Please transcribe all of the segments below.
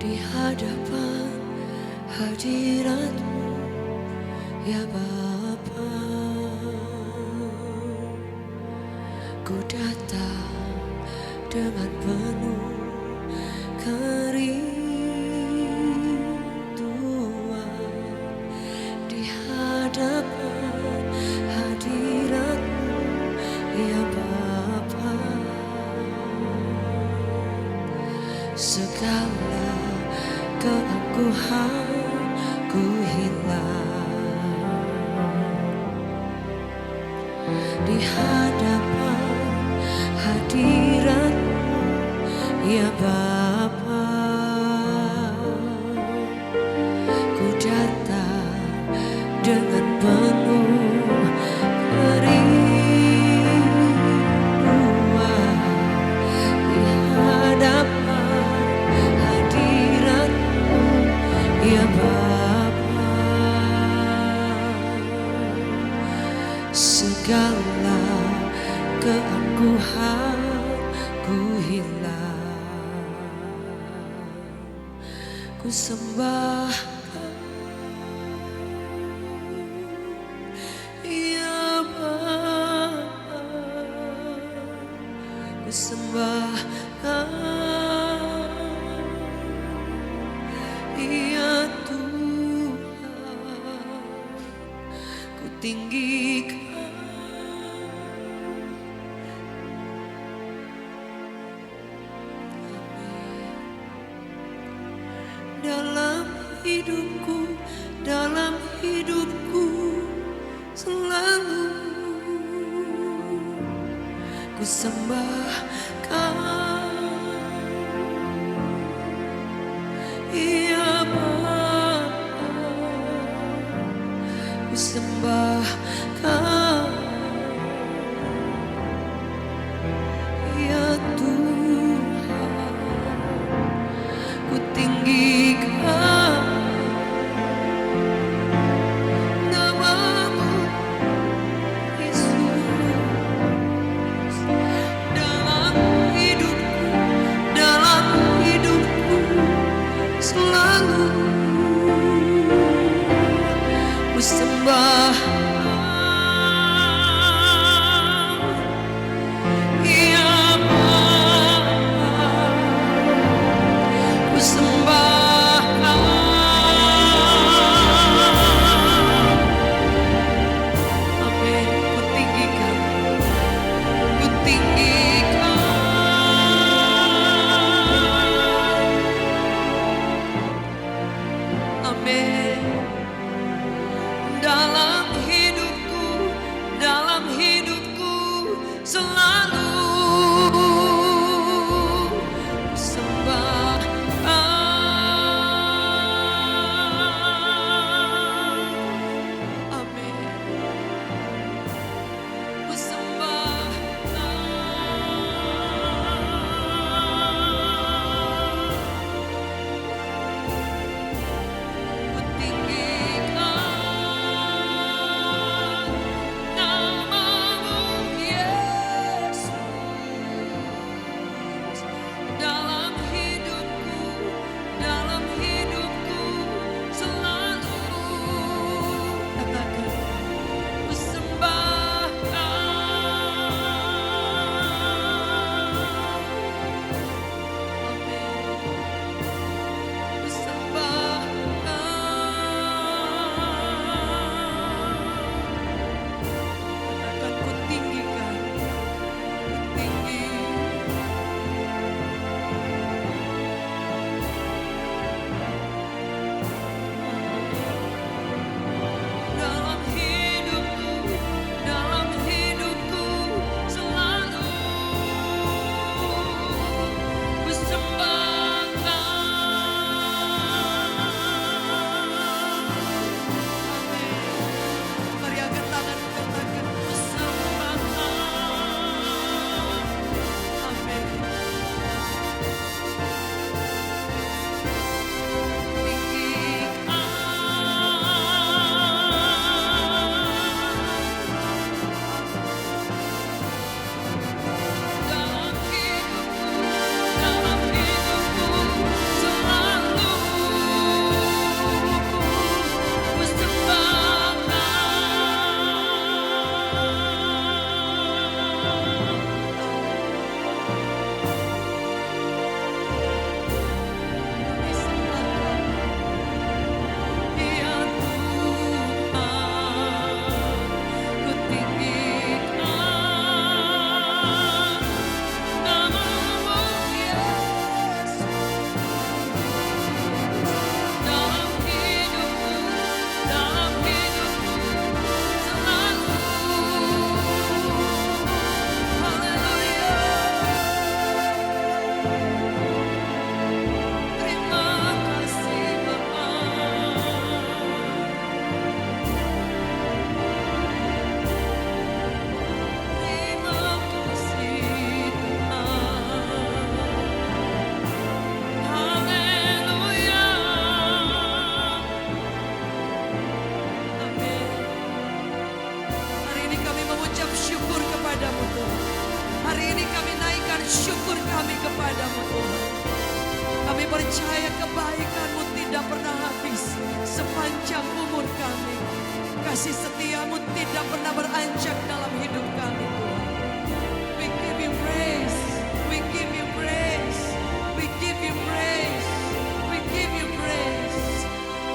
di hadapan hadirat-Mu, ya Bapa. Ku datang dengan penuh kerinduan di hadapan hadirat-Mu, ya Bapa. Segala keangkuhan ku hilang di hadapan hadirat-Mu, ya Bapa. Ku datang dengan penuh kerinduan di hadapan hadirat-Mu, ya Bapa. Segala keangkuhan ku hilang, ku sembahkan, ya Bapa. Ku sembahkan, ya Tuhan. Ku tinggikan dalam hidupku selalu ku sembahkan, ya Bapa. Ku sembahkan, ya Tuhan. Ku tinggikan nama-Mu, Yesus, dalam hidupku selalu ku sembahkan, ya Bapa. Ku sembahkan, amin. Ku tinggikan, amin. Dalam sepanjang umur kami. Kasih setiamu tidak pernah beranjak dalam hidup kami, Tuhan. We give you praise, we give you praise, we give you praise, we give you praise.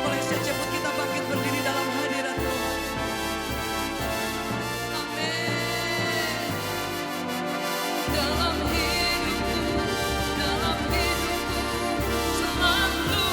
Boleh secepat kita bangkit berdiri dalam hadirat Tuhan. Amin. Dalam hidupku selalu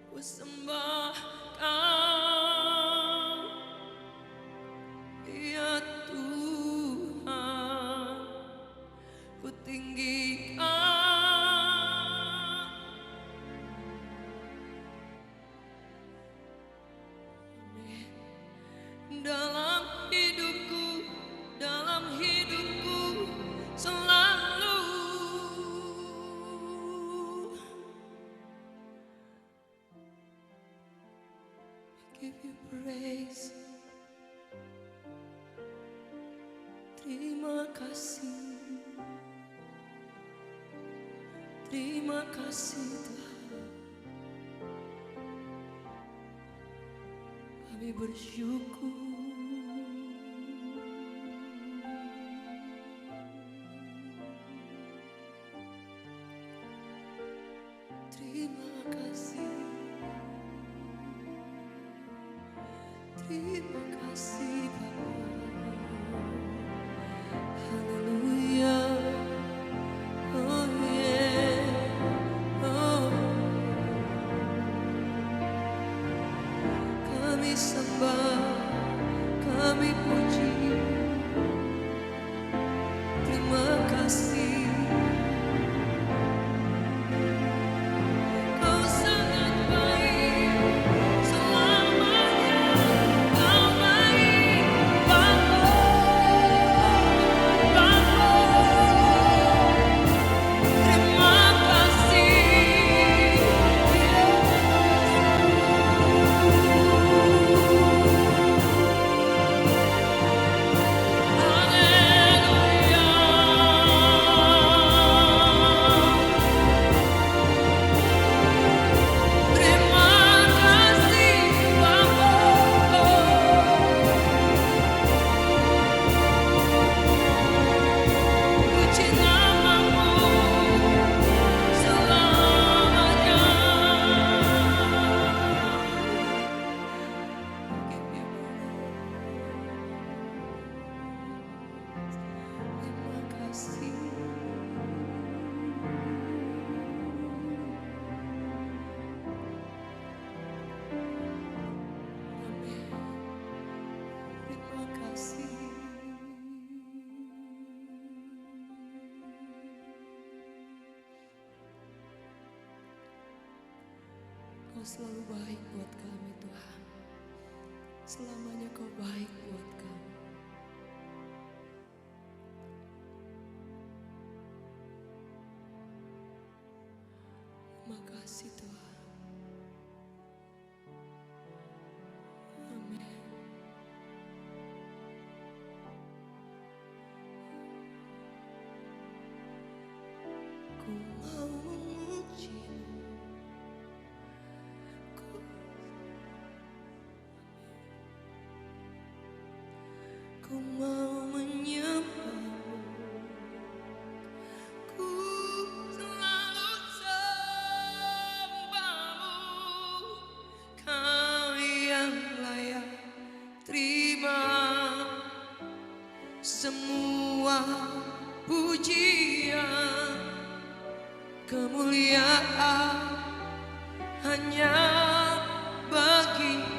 ku sembahkan, ya Tuhan, ku tinggikan. Dalam hidupku selalu give you praise. Terima kasih Tuhan. Kami bersyukur. Terima kasih Bapa. Haleluya. Oh yeah. Oh. Kami sembah, kami puji. Terima kasih. Kau sangat baik selamanya. Kau baik, Bapa. Terima kasih. Kau selalu baik buat kami, Tuhan. Selamanya Kau baik buat kami. Makasih Tuhan. Amin. Ku mau memuji-Mu. Ku mau menyembah-Mu. Ku selalu sembah-Mu. Kau yang layak terima semua pujian, kemuliaan hanya bagi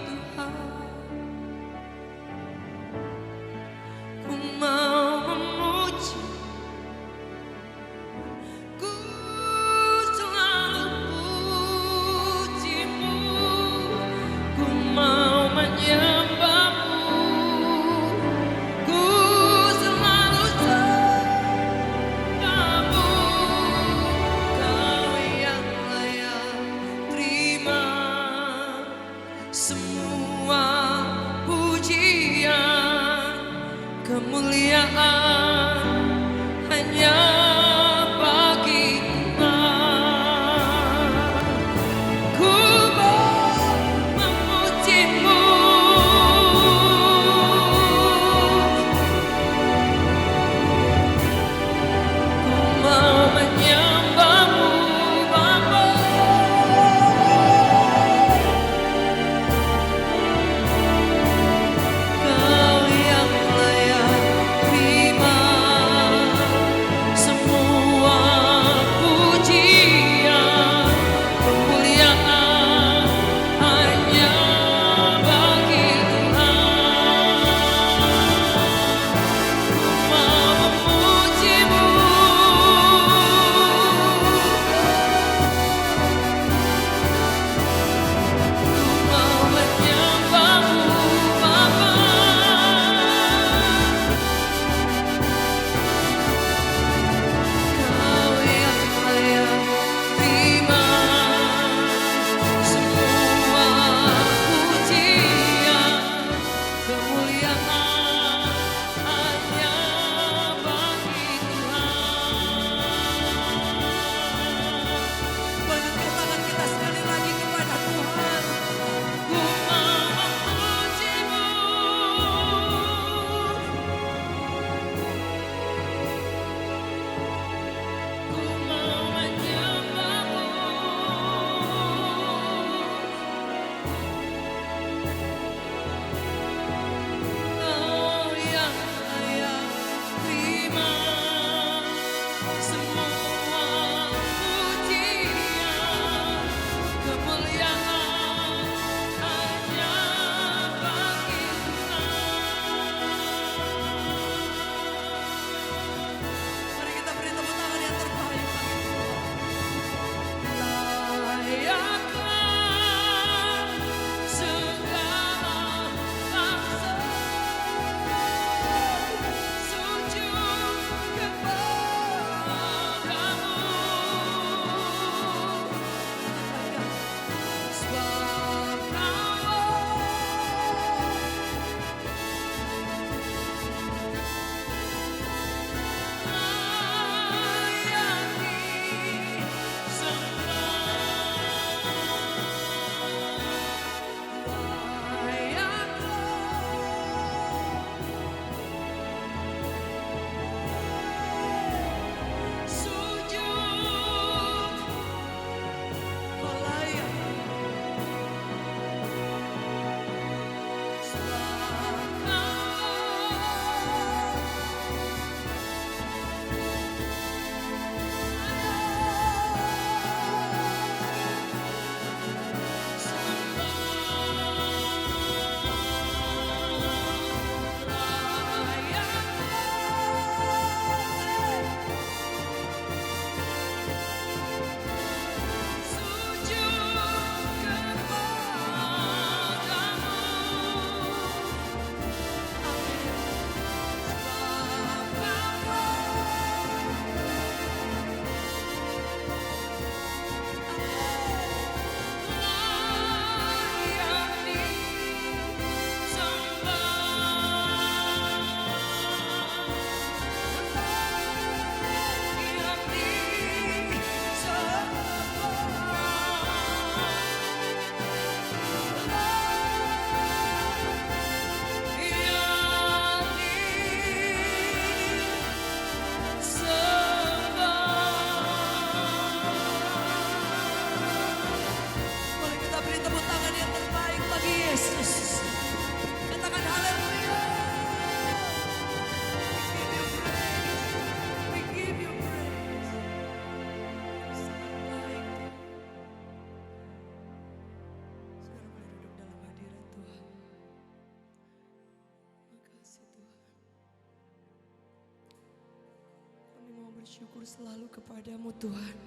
bersyukur selalu kepadamu Tuhan.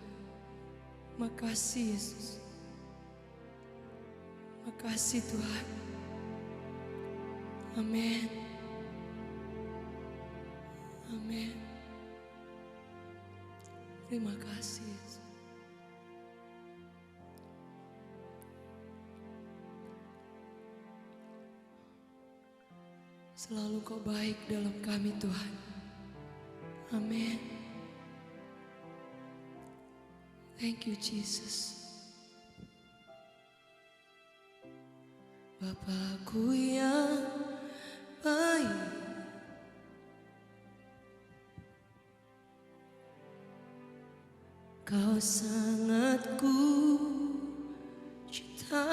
Makasih Yesus. Makasih Tuhan. Amin. Amin. Terima kasih Yesus. Selalu Kau baik dalam kami Tuhan. Amin. Thank you Jesus. Bapakku yang baik, Kau sangat ku cinta,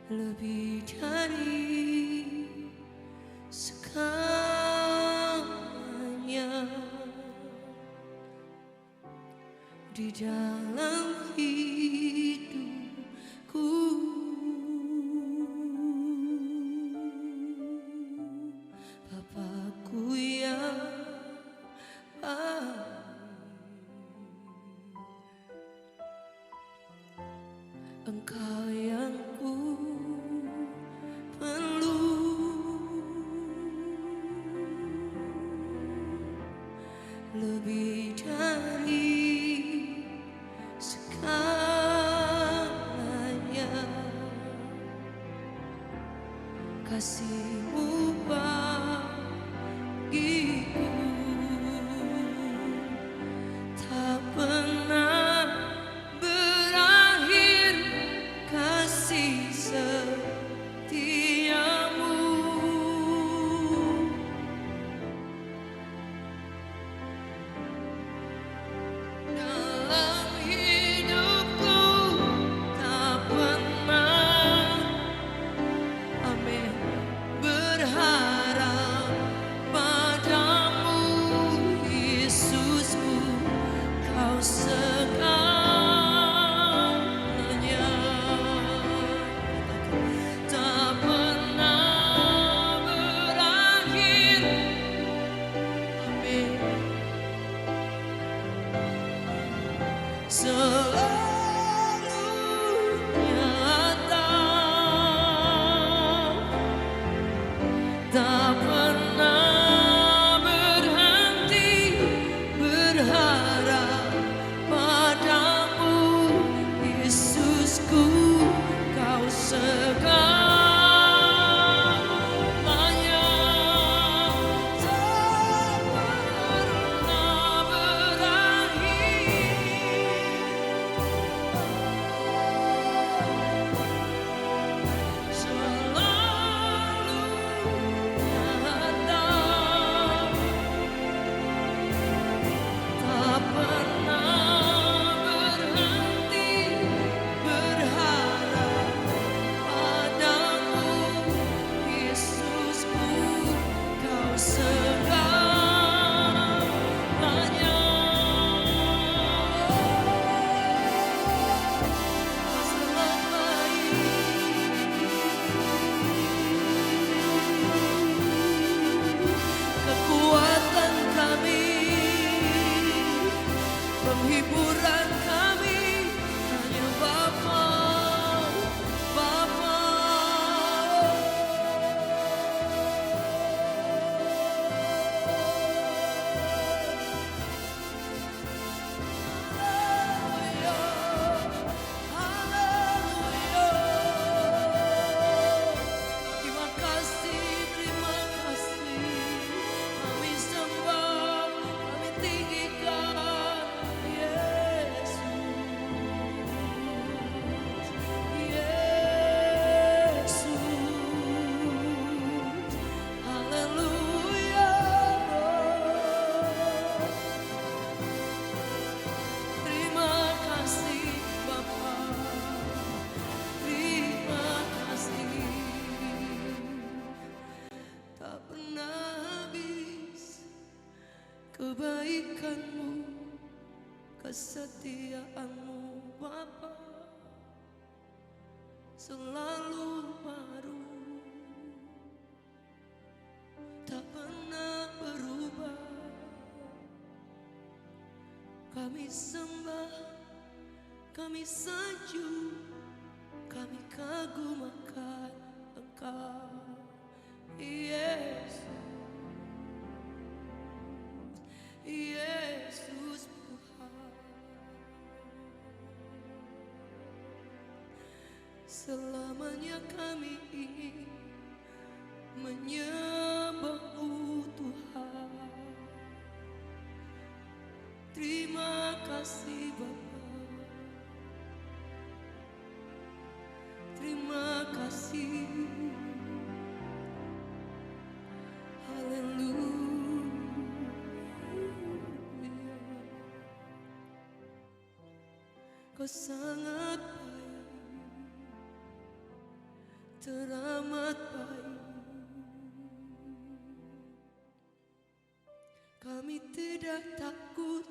lebih dari segalanya di dalam hidupku. Bapakku yang baik, Engkau yang ku perlu, lebih dari segalanya. Kasih-Mu bagiku tak pernah berakhir, kasih setiamu dalam hidupku tak pernah, amin, berharap padamu Yesusku, Kau segalanya. Tak pernah berakhir, amin, selalu nyata, tak pernah berhenti berharap padamu Yesusku, Kau segalanya. Tak pernah berakhir, selalu nyata, tak pernah berhenti berharap padamu Yesusku, Kau segalanya. Kau sangat baik, kekuatan kami, penghiburan kami, hanya Bapa, Bapa. Haleluya, terima kasih, terima kasih. Kami sembah, kami tinggikan Yesus, Yesus. Haleluya, terima kasih Bapa, terima kasih. Tak pernah habis kebaikan-Mu, kesetiaan-Mu Bapa, selalu baru. Tak Kami sembah, kami sanjung, kami kagum akan Engkau, Yesus, Yesus Tuhan. Selamanya kami ingin menyembah-Mu Tuhan. Terima kasih Bapa, terima kasih, haleluya. Kau sangat baik, teramat baik. Kami tidak takut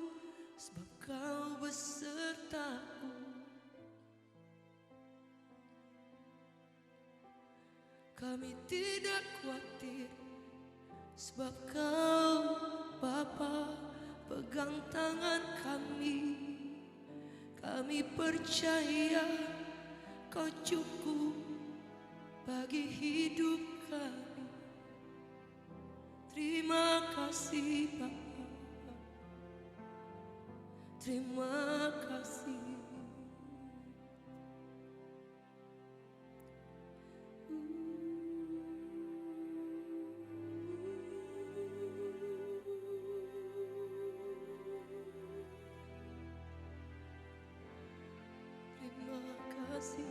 sebab Kau besertaku. Kami tidak khawatir sebab Kau Bapa pegang tangan kami. Kami percaya Kau cukup bagi hidup kami. Terima kasih Bapa, terima kasih. Terima kasih.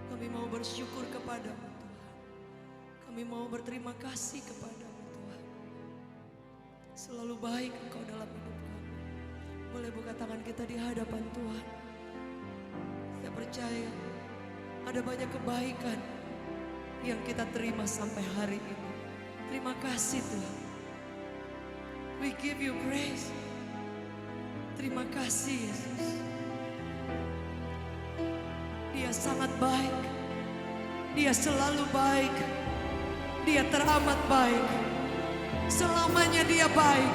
Kami mau bersyukur kepadamu Tuhan. Kami mau berterima kasih kepadamu Tuhan. Selalu baik Engkau dalam hidup kami. Boleh buka tangan kita di hadapan Tuhan. Saya percaya ada banyak kebaikan yang kita terima sampai hari ini. Terima kasih Tuhan. We give you praise. Terima kasih Yesus. Dia sangat baik. Dia selalu baik. Dia teramat baik. Selamanya Dia baik.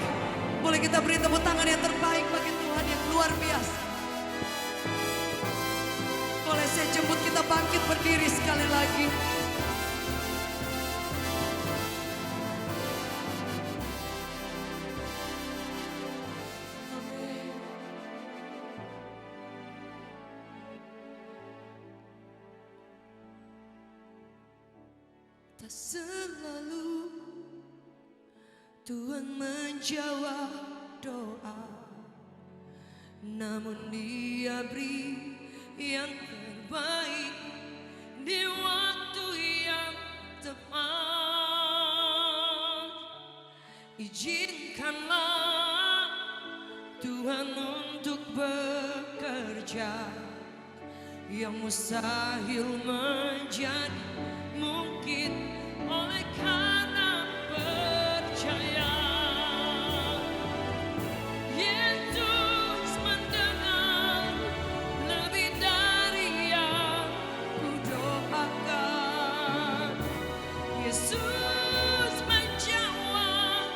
Boleh kita beri tepuk tangan yang terbaik bagi Tuhan yang luar biasa. Boleh saya jemput kita bangkit berdiri sekali lagi. Tak selalu Tuhan menjawab doa, namun Dia beri yang terbaik di waktu yang tepat. Izinkanlah Tuhan untuk bekerja, yang mustahil menjadi mungkin oleh karena percaya. Yesus mendengar lebih dari yang kudoakan. Yesus menjawab,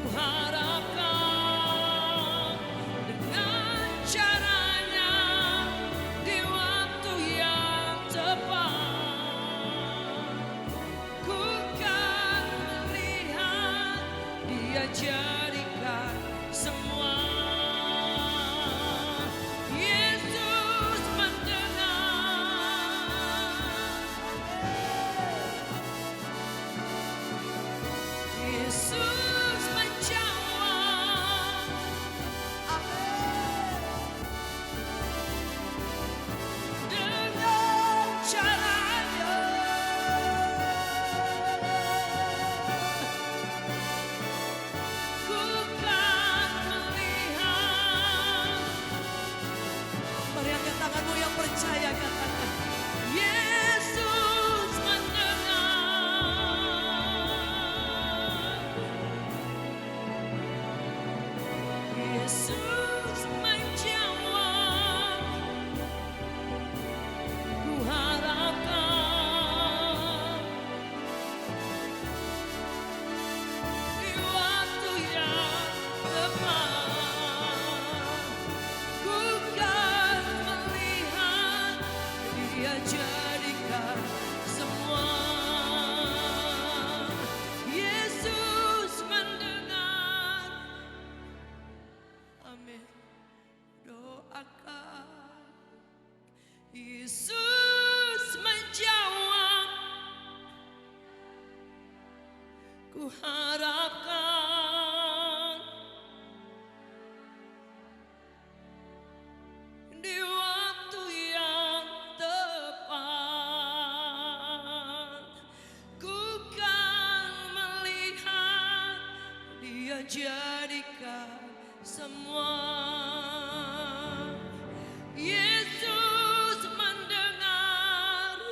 kuharapkan dengan caranya di waktu yang tepat. Ku kan melihat Dia jadikan semua. Yesus mendengar, Yesus menjawab, dengan caranya. Ku jadikan semua. Yesus mendengar, amin, doakan. Yesus menjawab, ku harapkan di waktu yang tepat, ku kan melihat Dia jadikan semua. Yesus mendengar,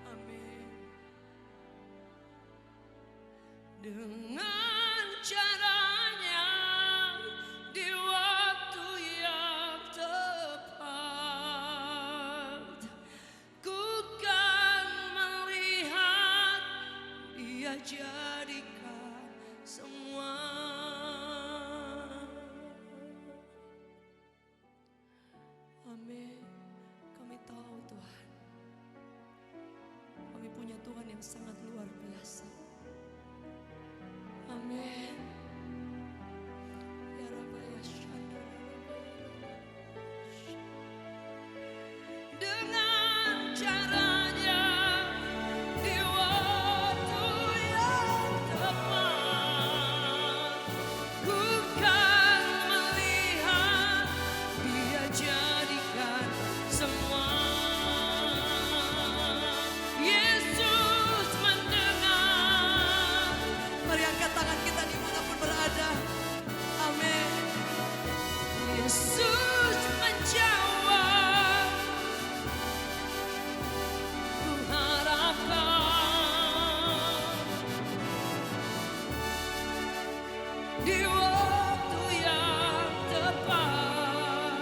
amin. Dengan caranya di waktu yang tepat, ku kan melihat Dia jadikan semua. Amin. Kami tahu Tuhan, kami punya Tuhan yang sangat luar biasa. Amin. Ya Rabbi, ya Shanda. Dengan caranya di waktu yang tepat, ku kan melihat Dia jadikan semua. Yesus mendengar. Mari angkat tangan kita dimanapun berada. Amin. Yesus menjawab, ku harapkan di waktu yang tepat,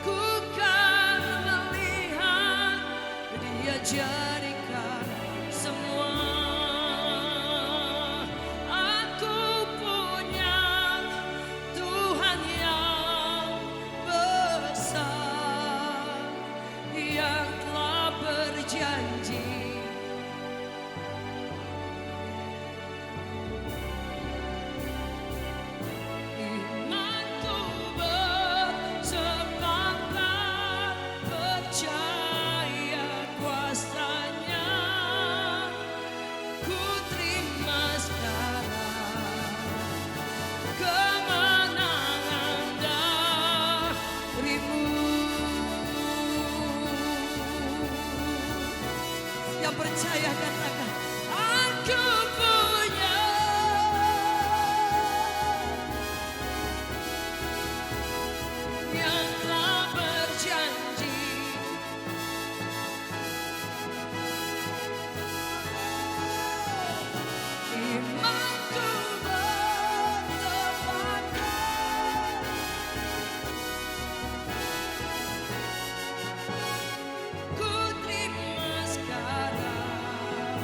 ku kan melihat Dia jadikan semua. Aku punya Tuhan yang besar, yang telah berjanji imanku bersepakat percaya kuasanya. Ku terima sekarang kemenangan darimu. Yang percaya katakan, aku punya yang telah berjanji imanku bertepakat, ku terima sekarang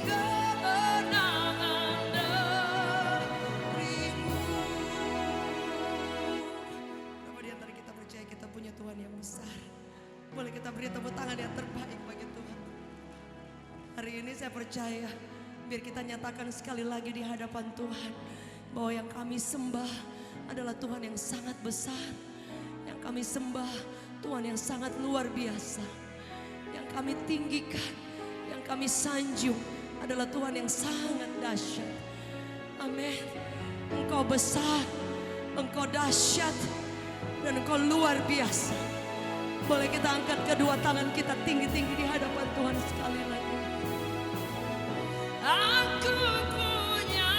kemenangan darimu. Berapa di antara kita percaya kita punya Tuhan yang besar? Boleh kita beri tepuk tangan yang terbaik bagi Tuhan. Hari ini saya percaya, biar kita nyatakan sekali lagi di hadapan Tuhan, bahwa yang kami sembah adalah Tuhan yang sangat besar. Yang kami sembah Tuhan yang sangat luar biasa. Yang kami tinggikan, yang kami sanjung adalah Tuhan yang sangat dahsyat. Amin. Engkau besar, Engkau dahsyat, dan Engkau luar biasa. Boleh kita angkat kedua tangan kita tinggi-tinggi di hadapan Tuhan sekali lagi. Aku punya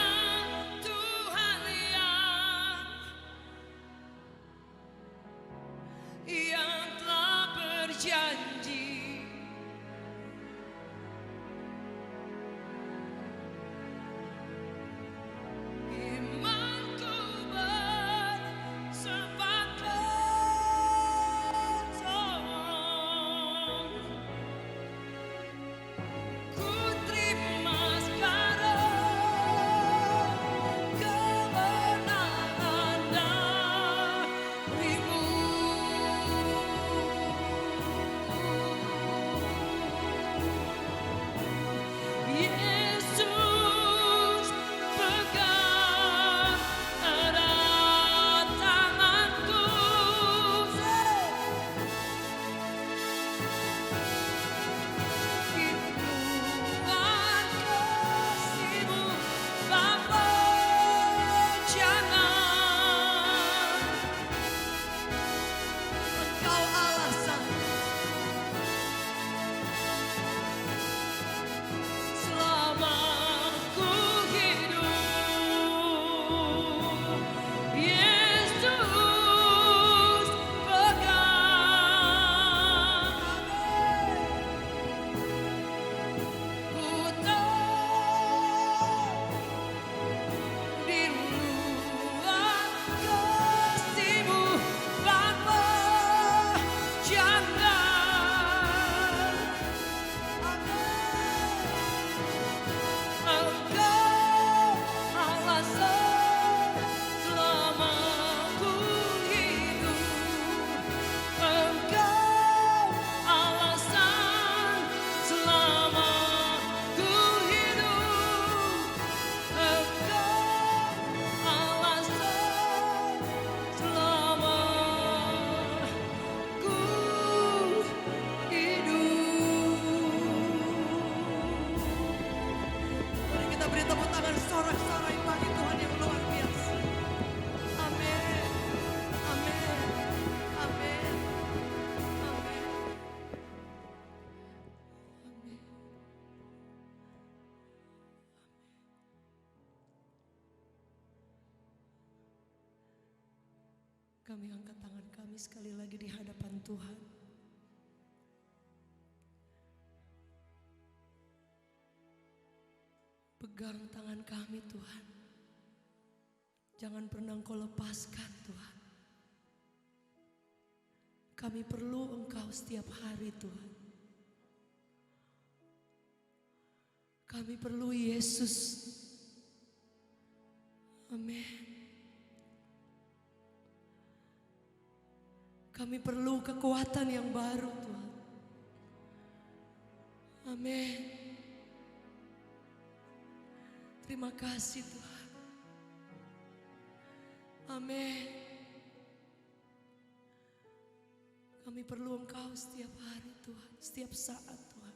Tuhan yang telah berjanji imanku bersepakat, ku terima sekarang Kami angkat tangan kami sekali lagi di hadapan Tuhan. Pegang tangan kami Tuhan. Jangan pernah Engkau lepaskan Tuhan. Kami perlu Engkau setiap hari Tuhan. Kami perlu Yesus. Amin. Kami perlu kekuatan yang baru Tuhan. Amin. Terima kasih Tuhan. Amin. Kami perlu Engkau setiap hari Tuhan, setiap saat Tuhan.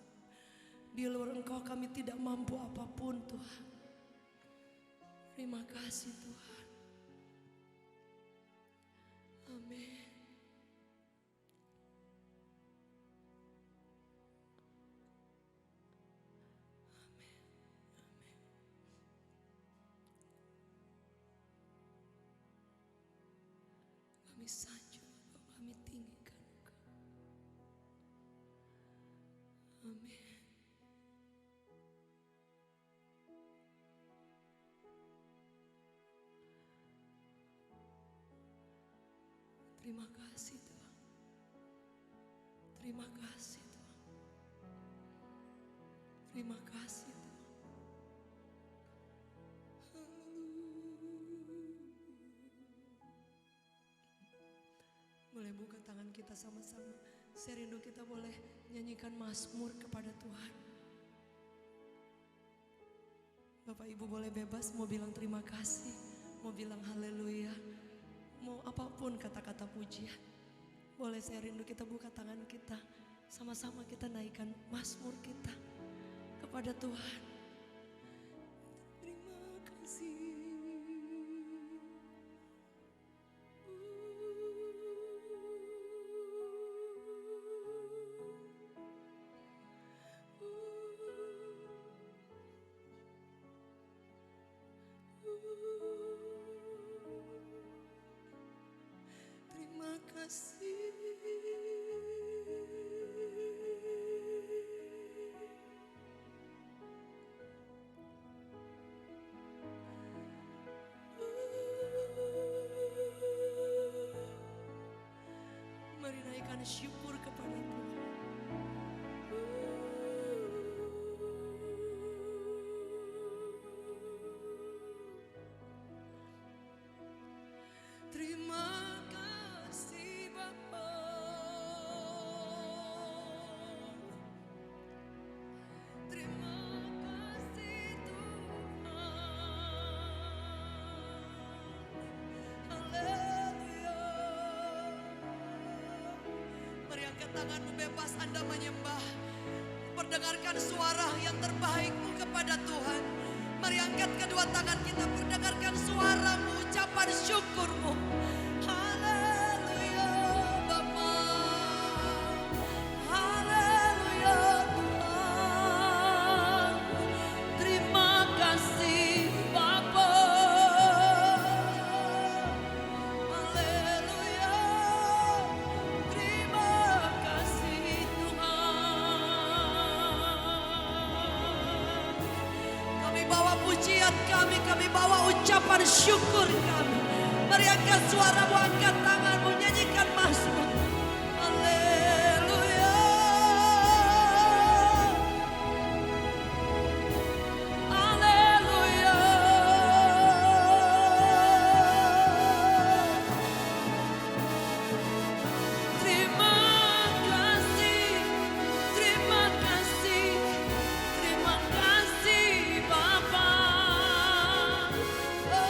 Di luar Engkau kami tidak mampu apapun Tuhan. Terima kasih Tuhan. Amin. Kami sanjung Engkau, kami tinggikan Engkau. Amin. Terima kasih Tuhan. Terima kasih Tuhan. Terima kasih Tuhan. Boleh buka tangan kita sama-sama. Saya rindu kita boleh nyanyikan mazmur kepada Tuhan. Bapak Ibu boleh bebas mau bilang terima kasih, mau bilang haleluya, mau apapun kata-kata pujian. Boleh, saya rindu kita buka tangan kita, sama-sama kita naikkan mazmur kita kepada Tuhan. Terima kasih. Terima kasih. Mari naikkan syukur kepada Tuhan. Terima kasih Bapa. Terima kasih Tuhan. Haleluya. Mari angkat tanganmu bebas Anda menyembah. Perdengarkan suara yang terbaikmu kepada Tuhan. Mari angkat kedua tangan kita, perdengarkan suaramu, ucapan syukurmu. Haleluya Bapa. Haleluya Tuhan. Terima kasih Bapa. Haleluya. Terima kasih Tuhan. Kami bawa pujian kami bawa ucapan syukur kami. Mari angkat suaramu, angkat tanganmu, nyanyikan mazmur. Haleluya. Haleluya. Terima kasih. Terima kasih. Terima kasih Bapa. Oh.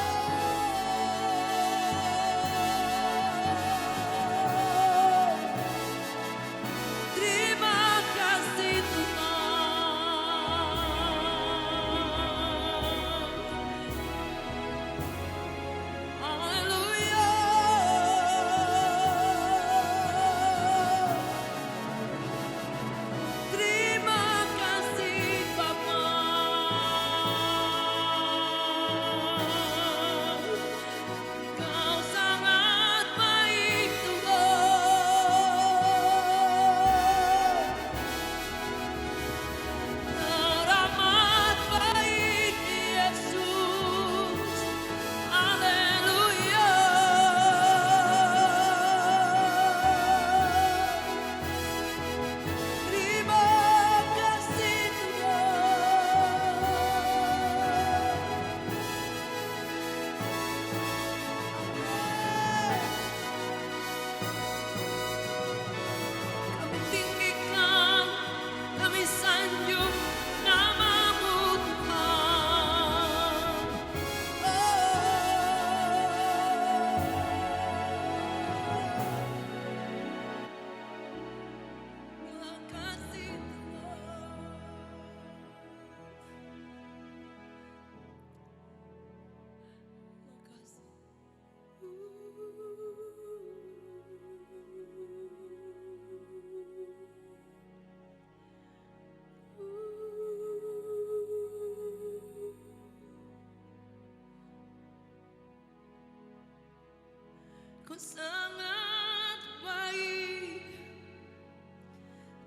sangat baik,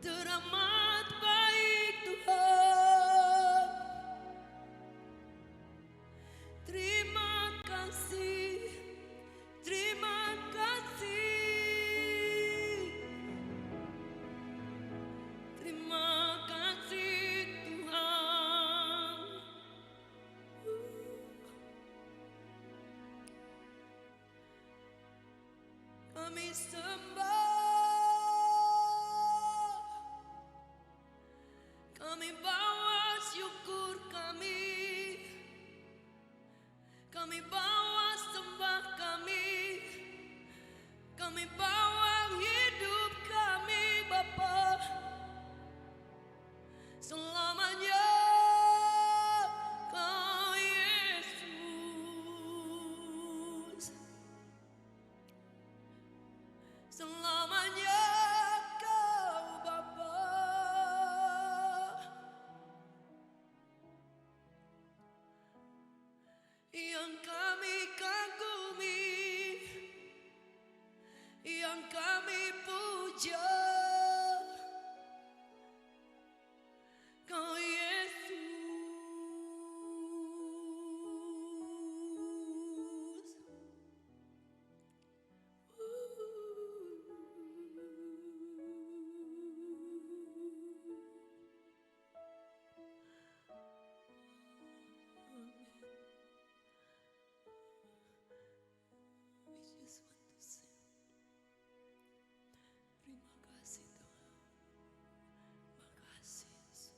teramat baik Tuhan. Terima kasih, terima kasih, terima kasih Tuhan. Kami sembah, kami bawa syukur kami bawa sembah kami bawa hidup kami Bapa, selamanya Kau Yesus, selamanya Kau Bapa. Yang kami kagumi, yang kami puja, Kau Yesus. We just want to say, terima kasih Tuhan, makasih Yesus.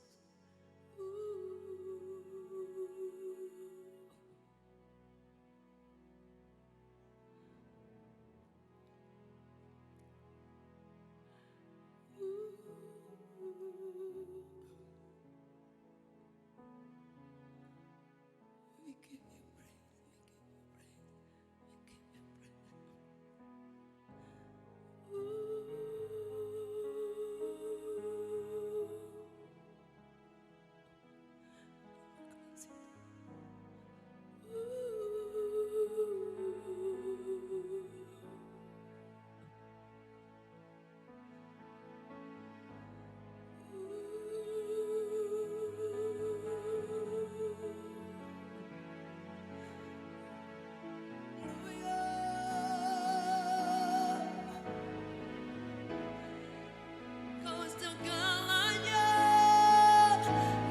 We give you praise, we give you praise, we give Kau segalanya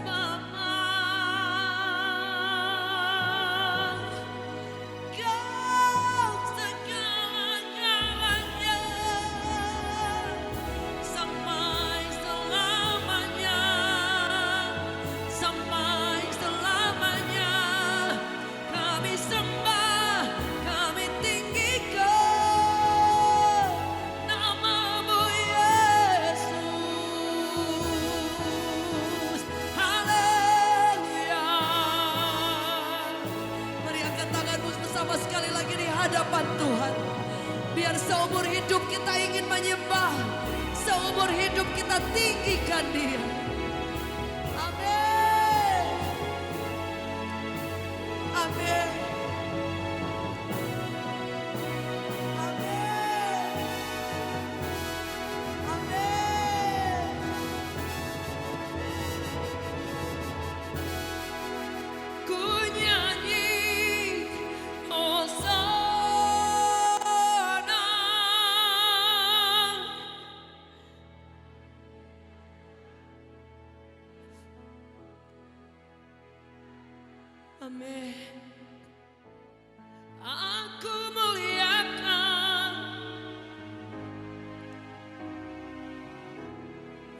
Bapa, Kau segala-galanya sampai selamanya, sampai selamanya. Kami sembah, kami tinggikan nama-Mu Yesus. Haleluya. Mari angkat tanganmu bersama sekali lagi di hadapan Tuhan. Biar seumur hidup kita ingin menyembah, seumur hidup kita tinggikan Dia. Amin. Amin. Amin. Amin. Ku nyanyi Hosana. Amin. Aku muliakan.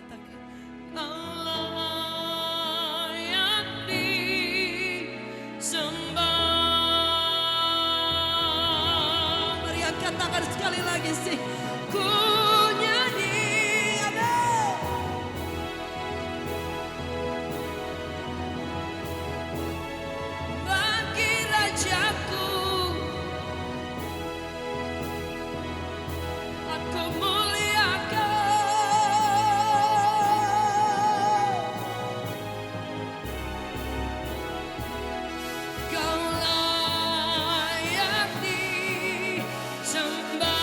Katakan, Kau layak disembah. Mari angkat tangan sekali lagi sih. Ku nyanyi, amin. Bagi Rajaku, aku muliakan. Kau layak disembah.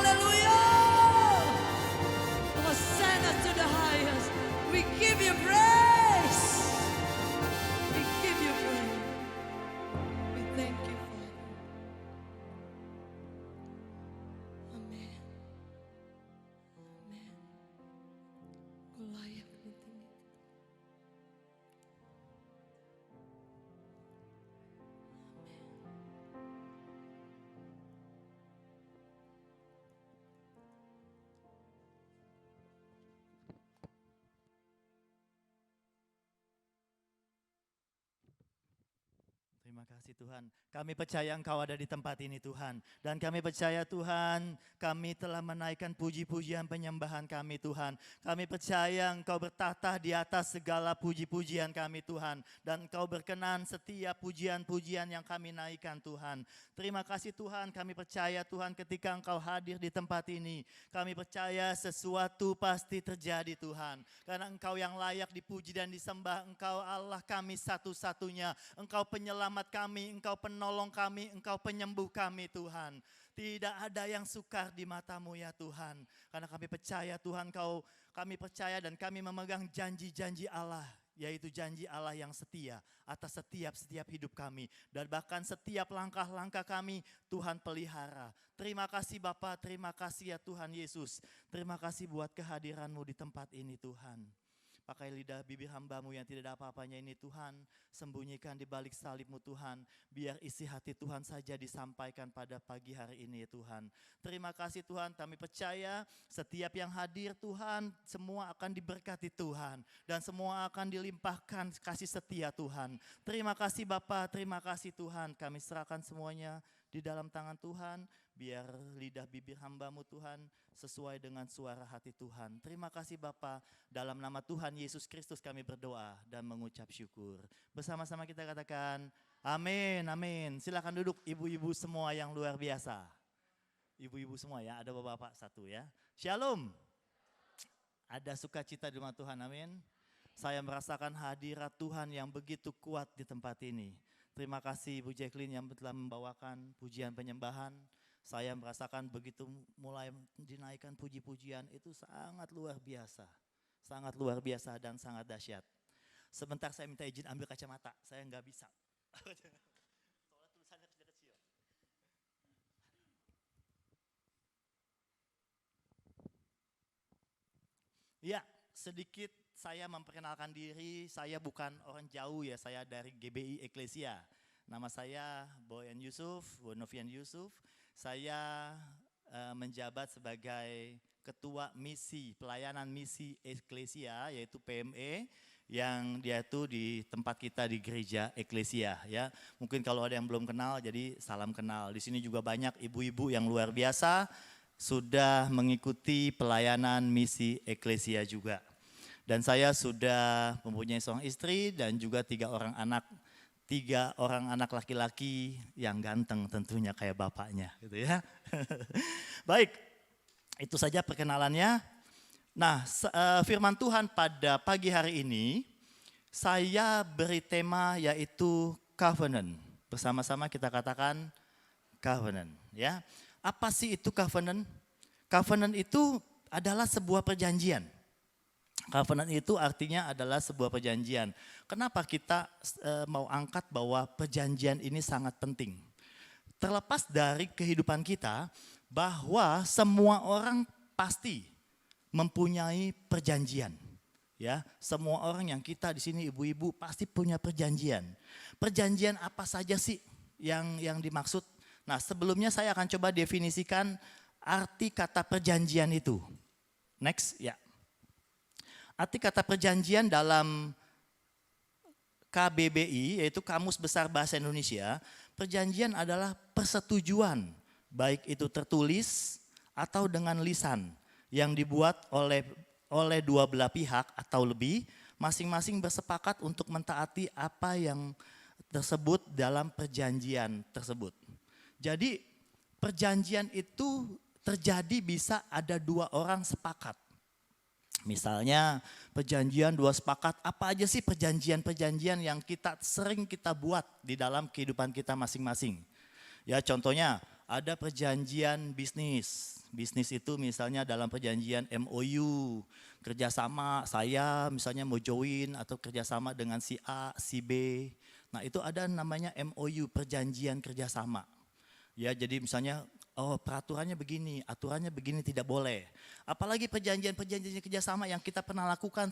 Hallelujah. Hosanna to the highest. We give you praise. We give you praise. We thank you, Father. Amen. Amen. Kau layak ditinggi. Terima kasih Tuhan. Kami percaya Engkau ada di tempat ini Tuhan. Dan kami percaya Tuhan, kami telah menaikkan puji-pujian penyembahan kami Tuhan. Kami percaya Engkau bertata di atas segala puji-pujian kami Tuhan. Dan Engkau berkenan setiap pujian-pujian yang kami naikkan Tuhan. Terima kasih Tuhan, kami percaya Tuhan ketika Engkau hadir di tempat ini. Kami percaya sesuatu pasti terjadi Tuhan. Karena Engkau yang layak dipuji dan disembah. Engkau Allah kami satu-satunya. Engkau penyelamat kami, Engkau penolong kami, Engkau penyembuh kami Tuhan. Tidak ada yang sukar di matamu ya Tuhan. Karena kami percaya Tuhan kami percaya dan kami memegang janji-janji Allah. Yaitu janji Allah yang setia atas setiap hidup kami. Dan bahkan setiap langkah-langkah kami Tuhan pelihara. Terima kasih Bapa, terima kasih ya Tuhan Yesus. Terima kasih buat kehadiran-Mu di tempat ini Tuhan. Pakai lidah bibir hamba-Mu yang tidak ada apa-apanya ini Tuhan. Sembunyikan di balik salib-Mu Tuhan. Biar isi hati Tuhan saja disampaikan pada pagi hari ini ya Tuhan. Terima kasih Tuhan, kami percaya setiap yang hadir Tuhan, semua akan diberkati Tuhan. Dan semua akan dilimpahkan kasih setia Tuhan. Terima kasih Bapa, terima kasih Tuhan. Kami serahkan semuanya di dalam tangan Tuhan. Biar lidah bibir hamba-Mu Tuhan sesuai dengan suara hati Tuhan. Terima kasih Bapa, dalam nama Tuhan Yesus Kristus kami berdoa dan mengucap syukur. Bersama-sama kita katakan amin, amin. Silakan duduk ibu-ibu semua yang luar biasa. Ibu-ibu semua ya, ada bapak-bapak satu ya. Shalom. Ada sukacita di rumah Tuhan, amin. Saya merasakan hadirat Tuhan yang begitu kuat di tempat ini. Terima kasih Ibu Jacqueline yang telah membawakan pujian penyembahan. Saya merasakan begitu mulai dinaikkan puji-pujian itu sangat luar biasa. Sangat luar biasa dan sangat dahsyat. Sebentar saya minta izin ambil kacamata, saya nggak bisa. Soalnya tulisannya kecil-kecil. Ya, sedikit saya memperkenalkan diri, saya bukan orang jauh ya, saya dari GBI Eklesia. Nama saya Boyan Yusuf, Bonovian Yusuf. Saya menjabat sebagai Ketua Misi, Pelayanan Misi Eklesia, yaitu PME, yang dia itu di tempat kita di gereja Eklesia ya. Mungkin kalau ada yang belum kenal, jadi salam kenal. Di sini juga banyak ibu-ibu yang luar biasa, sudah mengikuti pelayanan misi Eklesia juga. Dan saya sudah mempunyai seorang istri dan juga 3 orang anak laki-laki yang ganteng tentunya kayak bapaknya gitu ya. Baik, itu saja perkenalannya. Nah, firman Tuhan pada pagi hari ini saya beri tema yaitu covenant. Bersama-sama kita katakan covenant ya. Apa sih itu covenant? Covenant itu adalah sebuah perjanjian. Covenant itu artinya adalah sebuah perjanjian. Kenapa kita mau angkat bahwa perjanjian ini sangat penting? Terlepas dari kehidupan kita, bahwa semua orang pasti mempunyai perjanjian. Ya, semua orang yang kita di sini ibu-ibu pasti punya perjanjian. Perjanjian apa saja sih yang dimaksud? Nah, sebelumnya saya akan coba definisikan arti kata perjanjian itu. Next, ya. Arti kata perjanjian dalam KBBI, yaitu Kamus Besar Bahasa Indonesia, perjanjian adalah persetujuan, baik itu tertulis atau dengan lisan, yang dibuat oleh dua belah pihak atau lebih, masing-masing bersepakat untuk mentaati apa yang tersebut dalam perjanjian tersebut. Jadi perjanjian itu terjadi bisa ada 2 orang sepakat. Misalnya perjanjian 2 sepakat, apa aja sih perjanjian-perjanjian yang sering kita buat di dalam kehidupan kita masing-masing. Ya contohnya ada perjanjian bisnis. Bisnis itu misalnya dalam perjanjian MOU, kerjasama saya misalnya mau join atau kerjasama dengan si A, si B. Nah itu ada namanya MOU, perjanjian kerjasama. Ya jadi misalnya oh peraturannya begini, aturannya begini tidak boleh. Apalagi perjanjian-perjanjian kerjasama yang kita pernah lakukan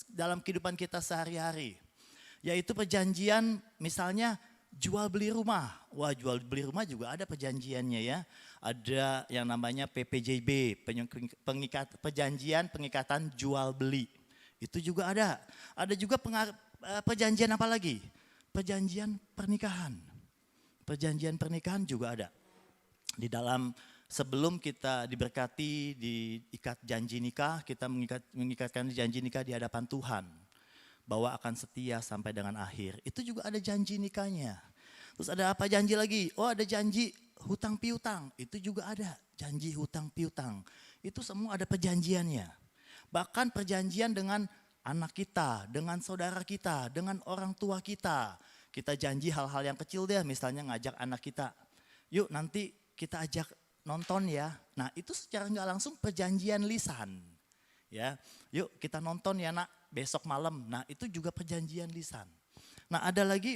dalam kehidupan kita sehari-hari. Yaitu perjanjian misalnya jual beli rumah. Wah jual beli rumah juga ada perjanjiannya ya. Ada yang namanya PPJB, perjanjian pengikatan jual beli. Itu juga ada. Ada juga perjanjian apa lagi? Perjanjian pernikahan. Perjanjian pernikahan juga ada. Di dalam sebelum kita diberkati, diikat janji nikah, kita mengikatkan janji nikah di hadapan Tuhan. Bahwa akan setia sampai dengan akhir. Itu juga ada janji nikahnya. Terus ada apa janji lagi? Oh ada janji hutang piutang. Itu juga ada janji hutang piutang. Itu semua ada perjanjiannya. Bahkan perjanjian dengan anak kita, dengan saudara kita, dengan orang tua kita. Kita janji hal-hal yang kecil deh, misalnya ngajak anak kita. Yuk nanti kita ajak nonton ya. Nah itu secara nggak langsung perjanjian lisan. Ya, yuk kita nonton ya nak. Besok malam, nah itu juga perjanjian lisan. Nah ada lagi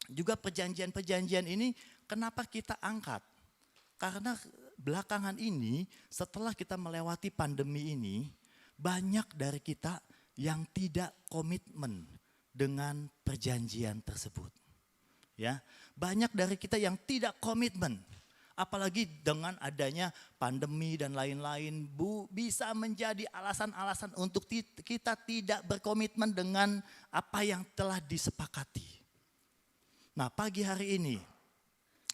juga perjanjian-perjanjian ini kenapa kita angkat? Karena belakangan ini setelah kita melewati pandemi ini, banyak dari kita yang tidak komitmen dengan perjanjian tersebut. Ya, banyak dari kita yang tidak komitmen. Apalagi dengan adanya pandemi dan lain-lain, bisa menjadi alasan-alasan untuk kita tidak berkomitmen dengan apa yang telah disepakati. Nah pagi hari ini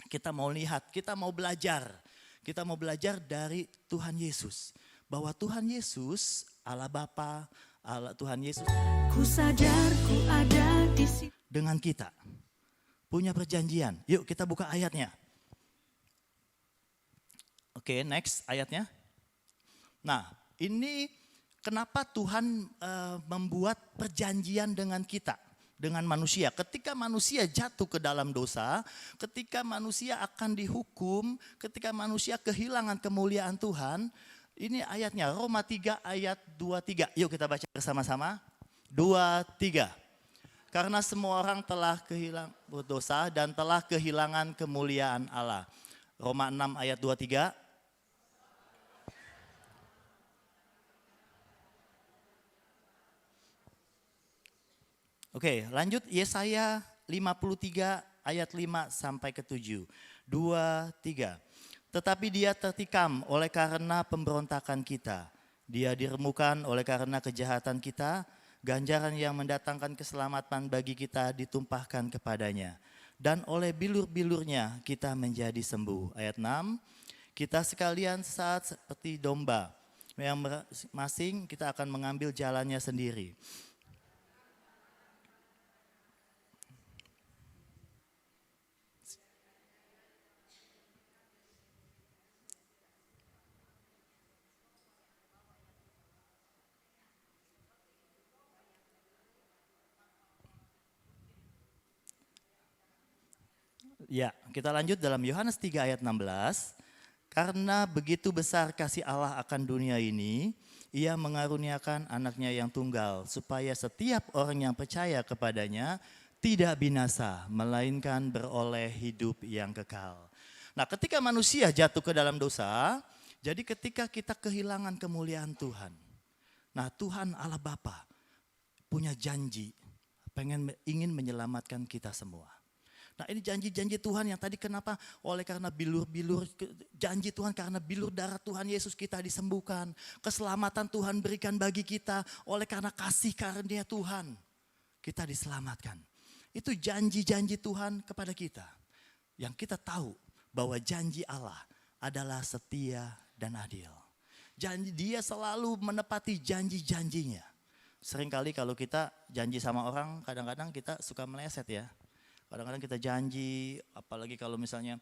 kita mau lihat, kita mau belajar dari Tuhan Yesus. Bahwa Tuhan Yesus, Allah Bapa, Allah Tuhan Yesus. Ku sadar ku ada di sini. Dengan kita, punya perjanjian. Yuk kita buka ayatnya. Oke, next ayatnya. Nah, ini kenapa Tuhan membuat perjanjian dengan kita, dengan manusia. Ketika manusia jatuh ke dalam dosa, ketika manusia akan dihukum, ketika manusia kehilangan kemuliaan Tuhan, ini ayatnya Roma 3 ayat 23. Yuk kita baca bersama-sama. 2, 3. Karena semua orang telah berdosa dan telah kehilangan kemuliaan Allah. Roma 6 ayat 23. Oke, lanjut Yesaya 53 ayat 5 sampai ke 7. 2, 3. Tetapi dia tertikam oleh karena pemberontakan kita. Dia diremukan oleh karena kejahatan kita. Ganjaran yang mendatangkan keselamatan bagi kita ditumpahkan kepadanya. Dan oleh bilur-bilurnya kita menjadi sembuh. Ayat 6. Kita sekalian saat seperti domba. Yang masing kita akan mengambil jalannya sendiri. Ya, kita lanjut dalam Yohanes 3 ayat 16. Karena begitu besar kasih Allah akan dunia ini, ia mengaruniakan anaknya yang tunggal, supaya setiap orang yang percaya kepadanya tidak binasa, melainkan beroleh hidup yang kekal. Nah ketika manusia jatuh ke dalam dosa, jadi ketika kita kehilangan kemuliaan Tuhan. Nah Tuhan Allah Bapa punya janji, ingin menyelamatkan kita semua. Nah ini janji-janji Tuhan yang tadi kenapa? Oleh karena bilur-bilur, janji Tuhan karena bilur darah Tuhan Yesus kita disembuhkan. Keselamatan Tuhan berikan bagi kita oleh karena kasih karunia Tuhan. Kita diselamatkan. Itu janji-janji Tuhan kepada kita. Yang kita tahu bahwa janji Allah adalah setia dan adil. Janji dia selalu menepati janji-janjinya. Seringkali kalau kita janji sama orang kadang-kadang kita suka meleset ya. Kadang-kadang kita janji, apalagi kalau misalnya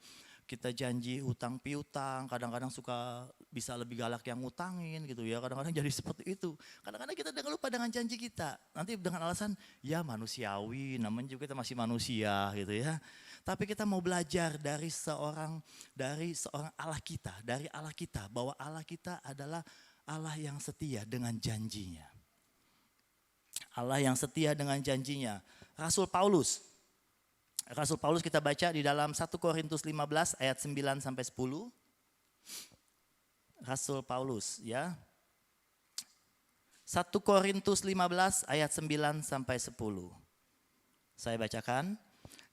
kita janji hutang piutang, kadang-kadang suka bisa lebih galak yang ngutangin gitu ya. Kadang-kadang jadi seperti itu. Kadang-kadang kita udah lupa dengan janji kita. Nanti dengan alasan ya manusiawi, namanya juga kita masih manusia gitu ya. Tapi kita mau belajar dari seorang Allah kita, bahwa Allah kita adalah Allah yang setia dengan janjinya. Allah yang setia dengan janjinya. Rasul Paulus kita baca di dalam 1 Korintus 15 ayat 9 sampai 10. Rasul Paulus ya. 1 Korintus 15 ayat 9 sampai 10. Saya bacakan.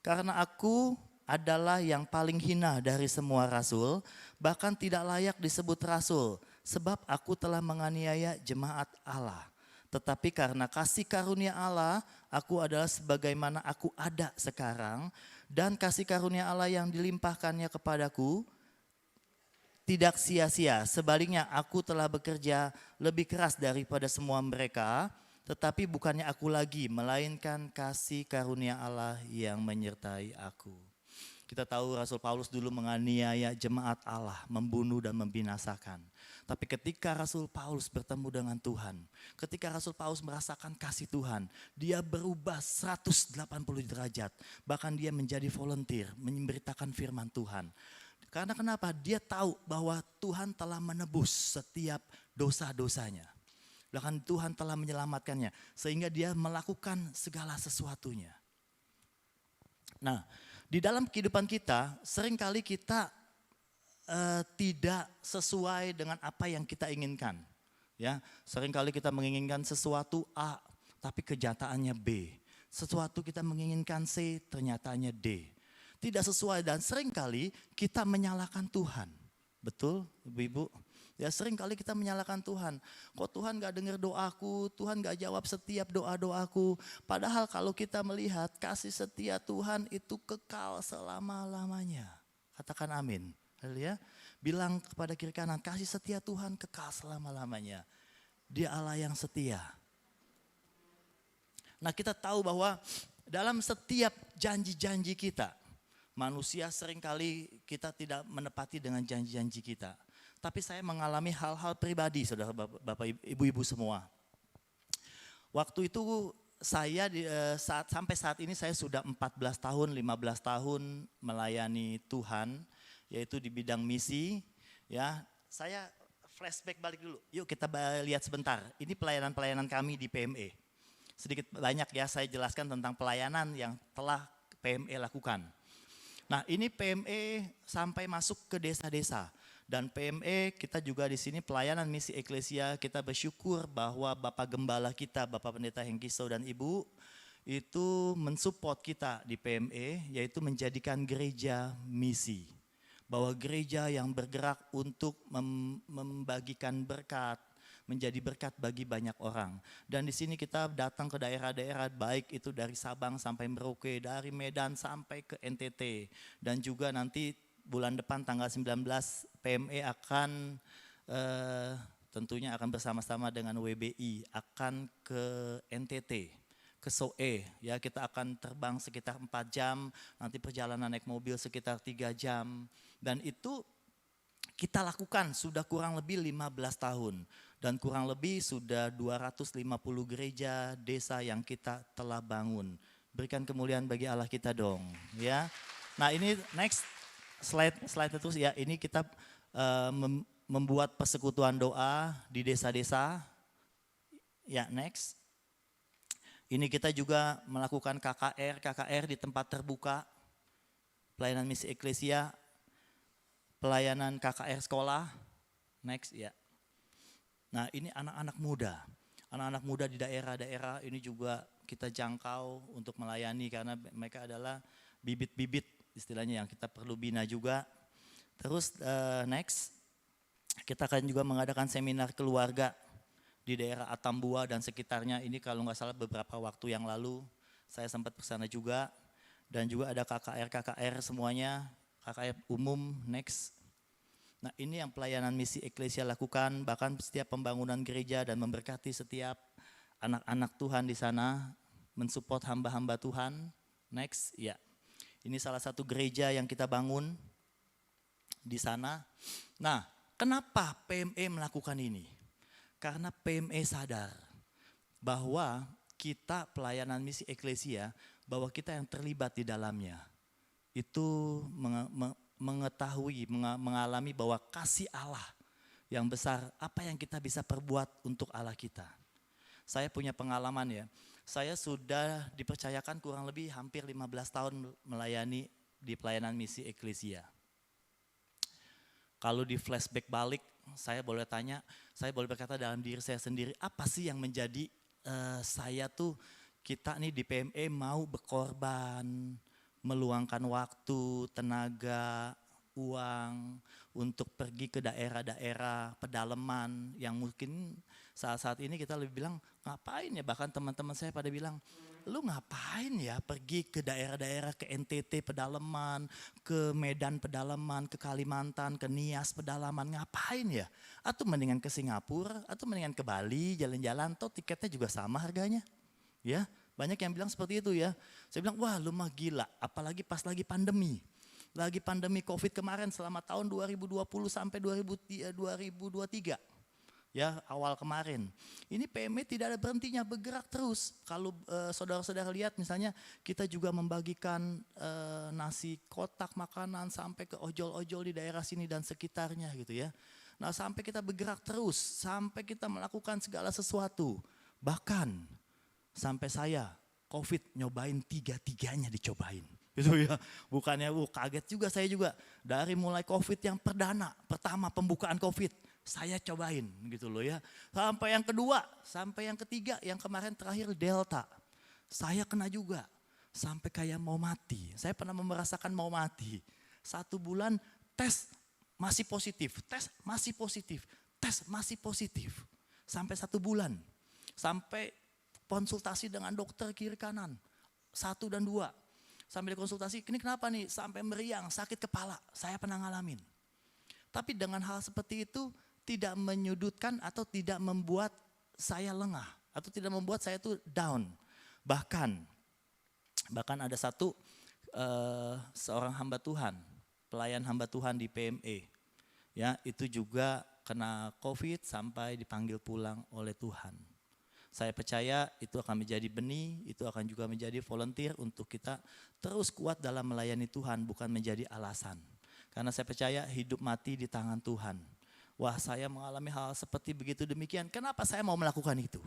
Karena aku adalah yang paling hina dari semua rasul, bahkan tidak layak disebut rasul, sebab aku telah menganiaya jemaat Allah. Tetapi karena kasih karunia Allah, aku adalah sebagaimana aku ada sekarang, dan kasih karunia Allah yang dilimpahkannya kepadaku tidak sia-sia. Sebaliknya aku telah bekerja lebih keras daripada semua mereka, tetapi bukannya aku lagi, melainkan kasih karunia Allah yang menyertai aku. Kita tahu Rasul Paulus dulu menganiaya jemaat Allah, membunuh dan membinasakan. Tapi ketika Rasul Paulus bertemu dengan Tuhan, ketika Rasul Paulus merasakan kasih Tuhan, dia berubah 180 derajat. Bahkan dia menjadi volunteer, memberitakan firman Tuhan. Karena kenapa? Dia tahu bahwa Tuhan telah menebus setiap dosa-dosanya. Bahkan Tuhan telah menyelamatkannya. Sehingga dia melakukan segala sesuatunya. Nah, di dalam kehidupan kita, seringkali kita tidak sesuai dengan apa yang kita inginkan. Ya, seringkali kita menginginkan sesuatu A, tapi kenyataannya B. Sesuatu kita menginginkan C, ternyatanya D. Tidak sesuai dan seringkali kita menyalahkan Tuhan. Betul, Ibu-ibu? Ya seringkali kita menyalahkan Tuhan. Kok Tuhan gak dengar doaku, Tuhan gak jawab setiap doa-doaku. Padahal kalau kita melihat kasih setia Tuhan itu kekal selama-lamanya. Katakan amin. Ya, bilang kepada kiri kanan, kasih setia Tuhan kekal selama-lamanya. Dia Allah yang setia. Nah kita tahu bahwa dalam setiap janji-janji kita, manusia seringkali kita tidak menepati dengan janji-janji kita. Tapi saya mengalami hal-hal pribadi, saudara bapak ibu-ibu semua. Waktu itu saya sampai saat ini saya sudah 14 tahun, 15 tahun melayani Tuhan, yaitu di bidang misi. Ya, saya flashback balik dulu. Yuk kita lihat sebentar. Ini pelayanan-pelayanan kami di PME. Sedikit banyak ya saya jelaskan tentang pelayanan yang telah PME lakukan. Nah ini PME sampai masuk ke desa-desa. Dan PME kita juga di sini pelayanan misi eklesia, kita bersyukur bahwa Bapak Gembala kita, Bapak Pendeta Hengkiso dan Ibu itu mensupport kita di PME, yaitu menjadikan gereja misi. Bahwa gereja yang bergerak untuk membagikan berkat, menjadi berkat bagi banyak orang. Dan di sini kita datang ke daerah-daerah, baik itu dari Sabang sampai Merauke, dari Medan sampai ke NTT. Dan juga nanti bulan depan tanggal 19 PME akan tentunya akan bersama-sama dengan WBI akan ke NTT, ke Soe. Ya, kita akan terbang sekitar 4 jam, nanti perjalanan naik mobil sekitar 3 jam. Dan itu kita lakukan sudah kurang lebih 15 tahun. Dan kurang lebih sudah 250 gereja desa yang kita telah bangun. Berikan kemuliaan bagi Allah kita dong. Ya. Nah ini next. Slide terus ya, ini kita membuat persekutuan doa di desa-desa. Ya, next. Ini kita juga melakukan KKR di tempat terbuka. Pelayanan misi eklesia, pelayanan KKR sekolah. Next, ya. Nah, ini anak-anak muda. Anak-anak muda di daerah-daerah ini juga kita jangkau untuk melayani karena mereka adalah bibit-bibit istilahnya yang kita perlu bina juga. Terus next, kita akan juga mengadakan seminar keluarga di daerah Atambua dan sekitarnya. Ini kalau nggak salah beberapa waktu yang lalu saya sempat ke sana juga. Dan juga ada KKR semuanya, KKR umum, next. Nah ini yang pelayanan misi eklesia lakukan, bahkan setiap pembangunan gereja dan memberkati setiap anak-anak Tuhan di sana, mensupport hamba-hamba Tuhan. Next, ya. Ini salah satu gereja yang kita bangun di sana. Nah, kenapa PME melakukan ini? Karena PME sadar bahwa kita pelayanan misi eklesia, bahwa kita yang terlibat di dalamnya. itu mengetahui, mengalami bahwa kasih Allah yang besar, apa yang kita bisa perbuat untuk Allah kita. Saya punya pengalaman ya, saya sudah dipercayakan kurang lebih hampir 15 tahun melayani di pelayanan misi eklesia. Kalau di flashback balik, saya boleh tanya, saya boleh berkata dalam diri saya sendiri, apa sih yang menjadi saya tuh, kita nih di PME mau berkorban, meluangkan waktu, tenaga, uang untuk pergi ke daerah-daerah pedalaman yang mungkin saat ini kita lebih bilang ngapain ya, bahkan teman-teman saya pada bilang, lu ngapain ya pergi ke daerah-daerah, ke NTT pedalaman, ke Medan pedalaman, ke Kalimantan, ke Nias pedalaman, ngapain ya? Atau mendingan ke Singapura, atau mendingan ke Bali jalan-jalan, toh tiketnya juga sama harganya. Ya, banyak yang bilang seperti itu ya. Saya bilang, wah lu mah gila, apalagi pas lagi pandemi. Lagi pandemi COVID kemarin selama tahun 2020 sampai 2023. Ya, awal kemarin. Ini PME tidak ada berhentinya, bergerak terus. Kalau saudara-saudara lihat misalnya kita juga membagikan nasi kotak makanan sampai ke ojol-ojol di daerah sini dan sekitarnya gitu ya. Nah, sampai kita bergerak terus, sampai kita melakukan segala sesuatu. Bahkan sampai saya COVID nyobain tiga-tiganya dicobain. Gitu ya, bukannya kaget juga saya juga. Dari mulai COVID yang pertama pembukaan COVID, saya cobain gitu loh ya. Sampai yang kedua, sampai yang ketiga, yang kemarin terakhir Delta. Saya kena juga, sampai kayak mau mati. Saya pernah merasakan mau mati. 1 bulan tes masih positif, tes masih positif, tes masih positif. Sampai 1 bulan, sampai konsultasi dengan dokter kiri kanan, 1 dan 2. Sampai konsultasi, ini kenapa nih? Sampai meriang, sakit kepala, saya pernah ngalamin. Tapi dengan hal seperti itu, tidak menyudutkan atau tidak membuat saya lengah atau tidak membuat saya itu down. Bahkan ada seorang hamba Tuhan, pelayan hamba Tuhan di PME, ya itu juga kena COVID sampai dipanggil pulang oleh Tuhan. Saya percaya itu akan menjadi benih, itu akan juga menjadi volunteer untuk kita terus kuat dalam melayani Tuhan, bukan menjadi alasan. Karena saya percaya hidup mati di tangan Tuhan. Wah, saya mengalami hal seperti begitu demikian. Kenapa saya mau melakukan itu?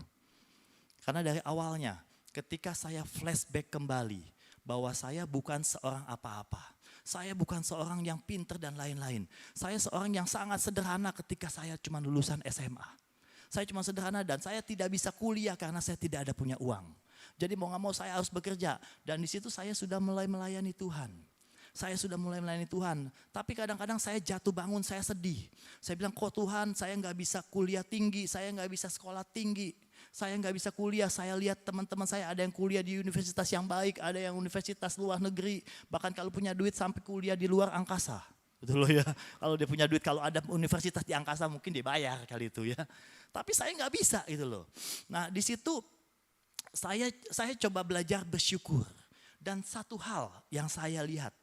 Karena dari awalnya ketika saya flashback kembali bahwa saya bukan seorang apa-apa. Saya bukan seorang yang pinter dan lain-lain. Saya seorang yang sangat sederhana ketika saya cuma lulusan SMA. Saya cuma sederhana dan saya tidak bisa kuliah karena saya tidak ada punya uang. Jadi mau gak mau saya harus bekerja. Dan di situ saya sudah mulai melayani Tuhan. Saya sudah mulai melayani Tuhan, tapi kadang-kadang saya jatuh bangun, saya sedih. Saya bilang, kok Tuhan saya nggak bisa kuliah tinggi, saya nggak bisa sekolah tinggi, saya nggak bisa kuliah. Saya lihat teman-teman saya ada yang kuliah di universitas yang baik, ada yang universitas luar negeri, bahkan kalau punya duit sampai kuliah di luar angkasa. Betul loh ya, kalau dia punya duit, kalau ada universitas di angkasa mungkin dia bayar kali itu ya. Tapi saya nggak bisa gitu loh. Nah di situ saya coba belajar bersyukur. Dan satu hal yang saya lihat,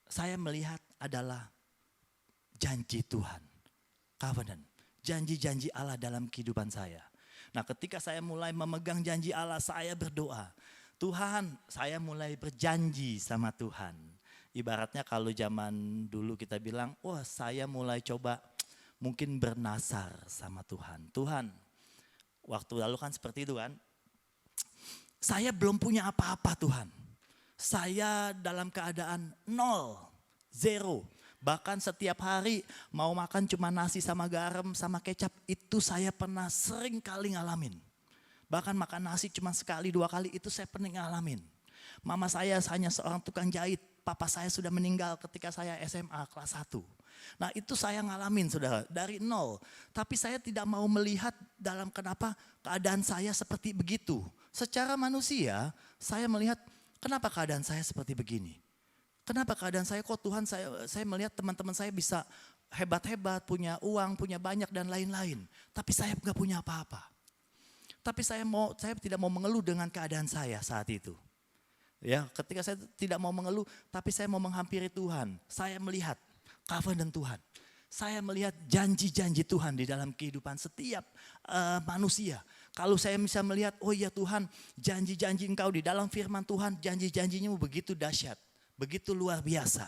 saya melihat adalah janji Tuhan, covenant, janji-janji Allah dalam kehidupan saya. Nah ketika saya mulai memegang janji Allah, saya berdoa, Tuhan saya mulai berjanji sama Tuhan. Ibaratnya kalau zaman dulu kita bilang, wah saya mulai coba mungkin bernasar sama Tuhan. Tuhan, waktu lalu kan seperti itu kan, saya belum punya apa-apa Tuhan. Saya dalam keadaan 0, 0. Bahkan setiap hari mau makan cuma nasi sama garam sama kecap, itu saya pernah sering kali ngalamin. Bahkan makan nasi cuma sekali 2 kali, itu saya pernah ngalamin. Mama saya hanya seorang tukang jahit, papa saya sudah meninggal ketika saya SMA kelas 1. Nah itu saya ngalamin saudara, dari 0. Tapi saya tidak mau melihat dalam kenapa keadaan saya seperti begitu. Secara manusia saya melihat, kenapa keadaan saya seperti begini? Kenapa keadaan saya kok Tuhan, saya melihat teman-teman saya bisa hebat-hebat, punya uang, punya banyak dan lain-lain. Tapi saya nggak punya apa-apa. Tapi saya tidak mau mengeluh dengan keadaan saya saat itu. Ya, ketika saya tidak mau mengeluh, tapi saya mau menghampiri Tuhan. Saya melihat covenant Tuhan. Saya melihat janji-janji Tuhan di dalam kehidupan setiap manusia. Kalau saya bisa melihat, oh iya Tuhan, janji-janji Engkau di dalam firman Tuhan, janji-janjinya begitu dahsyat, Begitu luar biasa.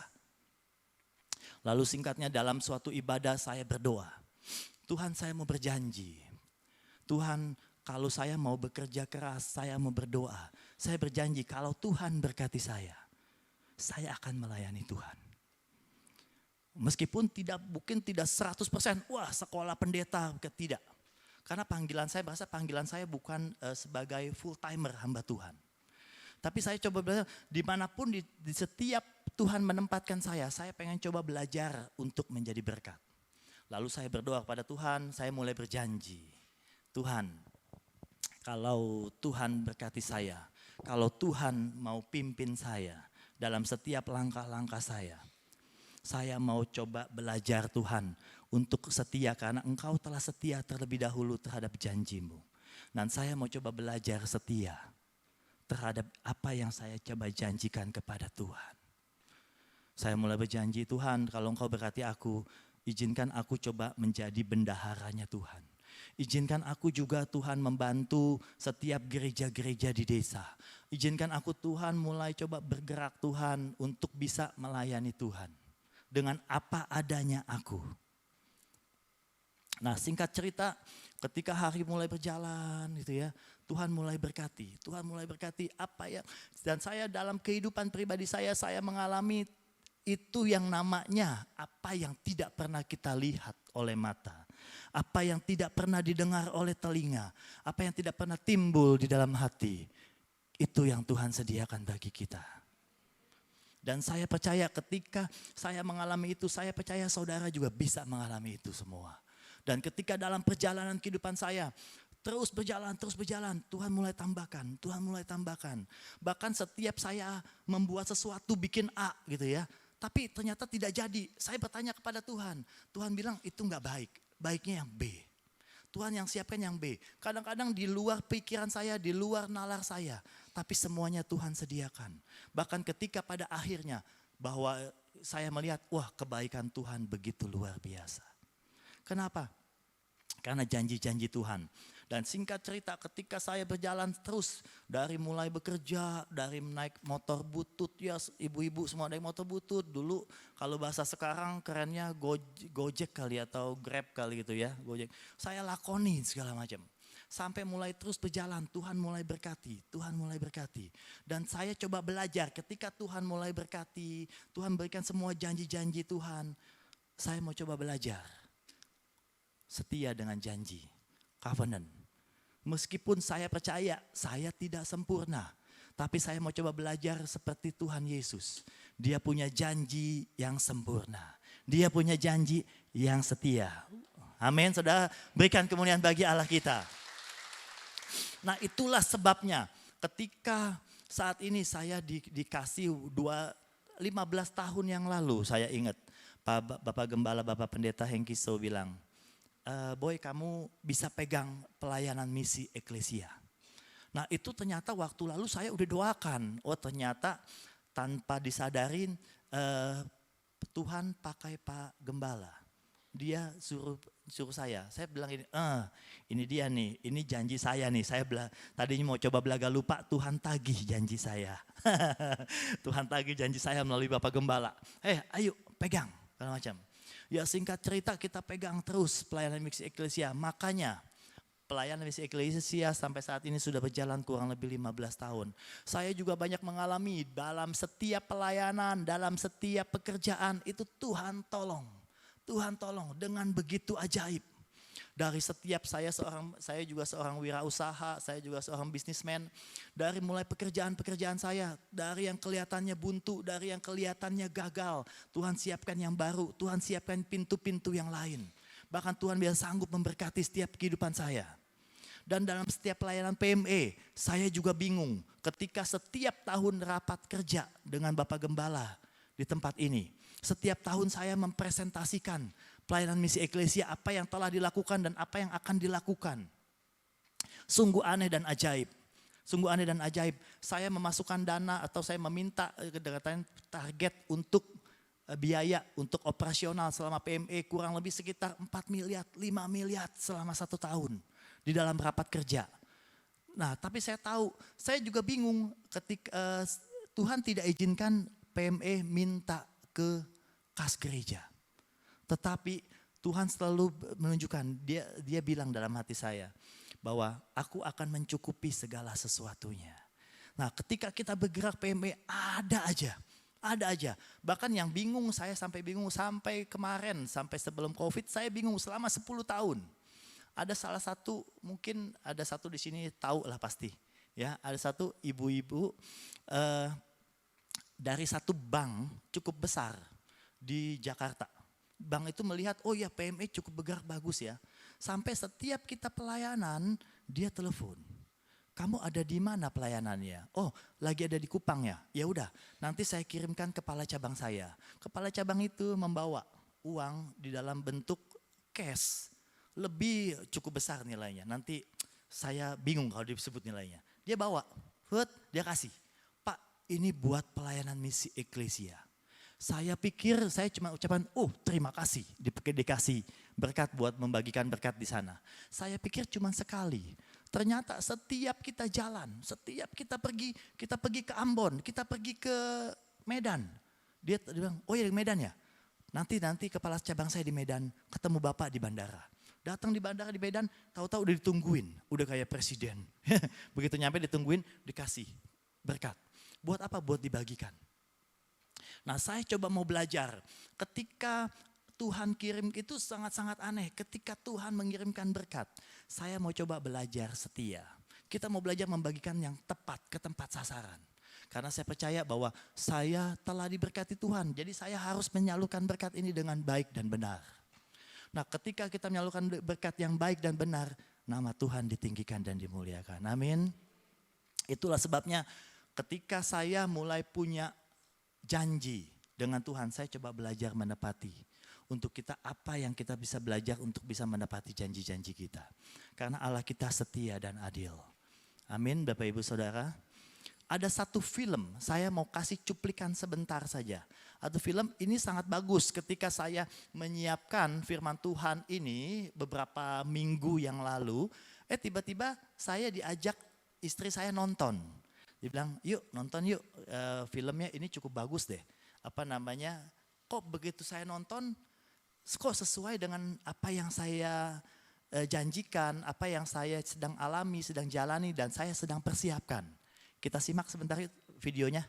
Lalu singkatnya dalam suatu ibadah saya berdoa. Tuhan, saya mau berjanji. Tuhan, kalau saya mau bekerja keras, saya mau berdoa. Saya berjanji kalau Tuhan berkati saya akan melayani Tuhan. Meskipun mungkin tidak 100%, wah sekolah pendeta, tidak. Karena panggilan saya bukan sebagai full timer hamba Tuhan. Tapi saya coba belajar, dimanapun di setiap Tuhan menempatkan saya pengen coba belajar untuk menjadi berkat. Lalu saya berdoa kepada Tuhan, saya mulai berjanji. Tuhan, kalau Tuhan berkati saya, kalau Tuhan mau pimpin saya dalam setiap langkah-langkah saya mau coba belajar Tuhan untuk setia karena Engkau telah setia terlebih dahulu terhadap janjimu. Dan saya mau coba belajar setia terhadap apa yang saya coba janjikan kepada Tuhan. Saya mulai berjanji, Tuhan kalau Engkau berkati aku, izinkan aku coba menjadi bendaharanya Tuhan. Izinkan aku juga Tuhan membantu setiap gereja-gereja di desa. Izinkan aku Tuhan mulai coba bergerak Tuhan untuk bisa melayani Tuhan. Dengan apa adanya aku. Nah singkat cerita ketika hari mulai berjalan gitu ya. Tuhan mulai berkati apa ya. Dan saya dalam kehidupan pribadi saya mengalami itu yang namanya apa yang tidak pernah kita lihat oleh mata. Apa yang tidak pernah didengar oleh telinga. Apa yang tidak pernah timbul di dalam hati. Itu yang Tuhan sediakan bagi kita. Dan saya percaya ketika saya mengalami itu, saya percaya saudara juga bisa mengalami itu semua. Dan ketika dalam perjalanan kehidupan saya, terus berjalan, Tuhan mulai tambahkan. Bahkan setiap saya membuat sesuatu bikin A gitu ya. Tapi ternyata tidak jadi, saya bertanya kepada Tuhan. Tuhan bilang itu enggak baik, baiknya yang B. Tuhan yang siapkan yang B. Kadang-kadang di luar pikiran saya, di luar nalar saya. Tapi semuanya Tuhan sediakan. Bahkan ketika pada akhirnya bahwa saya melihat, wah kebaikan Tuhan begitu luar biasa. Kenapa? Karena janji-janji Tuhan. Dan singkat cerita ketika saya berjalan terus dari mulai bekerja, dari naik motor butut ya ibu-ibu semua naik motor butut. Dulu kalau bahasa sekarang kerennya Gojek kali atau Grab kali gitu ya. Gojek. Saya lakoni segala macam. Sampai mulai terus berjalan, Tuhan mulai berkati. Dan saya coba belajar ketika Tuhan mulai berkati, Tuhan berikan semua janji-janji Tuhan. Saya mau coba belajar. Setia dengan janji, covenant. Meskipun saya percaya saya tidak sempurna. Tapi saya mau coba belajar seperti Tuhan Yesus. Dia punya janji yang sempurna. Dia punya janji yang setia. Amin, saudara. Berikan kemuliaan bagi Allah kita. Nah itulah sebabnya ketika saat ini saya dikasih 15 tahun yang lalu saya ingat Bapak Gembala, Bapak Pendeta Hengki So bilang, Boy kamu bisa pegang pelayanan misi eklesia. Nah itu ternyata waktu lalu saya udah doakan, oh ternyata tanpa disadarin Tuhan pakai Pak Gembala. Dia suruh saya bilang ini dia nih, ini janji saya nih. Saya tadinya mau coba belaga lupa, Tuhan tagih janji saya. Tuhan tagih janji saya melalui Bapak Gembala. Ayo pegang, segala macam. Ya singkat cerita kita pegang terus pelayanan misi eklesia. Makanya pelayanan misi eklesia sampai saat ini sudah berjalan kurang lebih 15 tahun. Saya juga banyak mengalami dalam setiap pelayanan, dalam setiap pekerjaan itu Tuhan tolong. Tuhan tolong dengan begitu ajaib. Dari setiap saya juga seorang wirausaha, saya juga seorang bisnismen. Dari mulai pekerjaan-pekerjaan saya, dari yang kelihatannya buntu, dari yang kelihatannya gagal. Tuhan siapkan yang baru, Tuhan siapkan pintu-pintu yang lain. Bahkan Tuhan biasa sanggup memberkati setiap kehidupan saya. Dan dalam setiap pelayanan PME, saya juga bingung ketika setiap tahun rapat kerja dengan Bapak Gembala di tempat ini. Setiap tahun saya mempresentasikan pelayanan misi eklesia, apa yang telah dilakukan dan apa yang akan dilakukan. Sungguh aneh dan ajaib. Saya memasukkan dana atau saya meminta target untuk biaya untuk operasional selama PME kurang lebih sekitar 4 miliar, 5 miliar selama 1 tahun di dalam rapat kerja. Nah tapi saya tahu, saya juga bingung ketika Tuhan tidak izinkan PME minta ke kas gereja. Tetapi Tuhan selalu menunjukkan, dia bilang dalam hati saya bahwa aku akan mencukupi segala sesuatunya. Nah, ketika kita bergerak PME ada aja. Bahkan yang bingung, saya sampai bingung sampai kemarin, sampai sebelum COVID saya bingung selama 10 tahun. Ada salah satu, mungkin ada satu di sini tahu lah pasti. Ya, ada satu ibu-ibu dari satu bank cukup besar di Jakarta. Bank itu melihat, oh ya PME cukup bergerak bagus ya. Sampai setiap kita pelayanan, dia telepon. Kamu ada di mana pelayanannya? Oh, lagi ada di Kupang ya. Ya udah, nanti saya kirimkan kepala cabang saya. Kepala cabang itu membawa uang di dalam bentuk cash. Lebih cukup besar nilainya. Nanti saya bingung kalau disebut nilainya. Dia bawa, dia kasih. Pak, ini buat pelayanan misi eklesia. Saya pikir saya cuma ucapan, oh terima kasih dikasih berkat buat membagikan berkat di sana. Saya pikir cuma sekali. Ternyata setiap kita jalan, setiap kita pergi ke Ambon, kita pergi ke Medan. Dia bilang, oh ya di Medan ya. Nanti kepala cabang saya di Medan, ketemu Bapak di bandara. Datang di bandara di Medan, tahu-tahu udah ditungguin, udah kayak presiden. Begitu nyampe ditungguin, dikasih berkat. Buat apa? Buat dibagikan. Nah, saya coba mau belajar. Ketika Tuhan kirim itu sangat-sangat aneh. Ketika Tuhan mengirimkan berkat, saya mau coba belajar setia. Kita mau belajar membagikan yang tepat ke tempat sasaran. Karena saya percaya bahwa saya telah diberkati Tuhan. Jadi saya harus menyalurkan berkat ini dengan baik dan benar. Nah, ketika kita menyalurkan berkat yang baik dan benar, nama Tuhan ditinggikan dan dimuliakan. Amin. Itulah sebabnya ketika saya mulai punya janji dengan Tuhan, saya coba belajar menepati. Untuk kita apa yang kita bisa belajar untuk bisa menepati janji-janji kita. Karena Allah kita setia dan adil. Amin Bapak Ibu Saudara. Ada satu film, saya mau kasih cuplikan sebentar saja. Atau film ini sangat bagus ketika saya menyiapkan firman Tuhan ini beberapa minggu yang lalu. Tiba-tiba saya diajak istri saya nonton. Dia bilang, yuk nonton yuk, filmnya ini cukup bagus deh. Kok begitu saya nonton, kok sesuai dengan apa yang saya janjikan, apa yang saya sedang alami, sedang jalani dan saya sedang persiapkan. Kita simak sebentar videonya.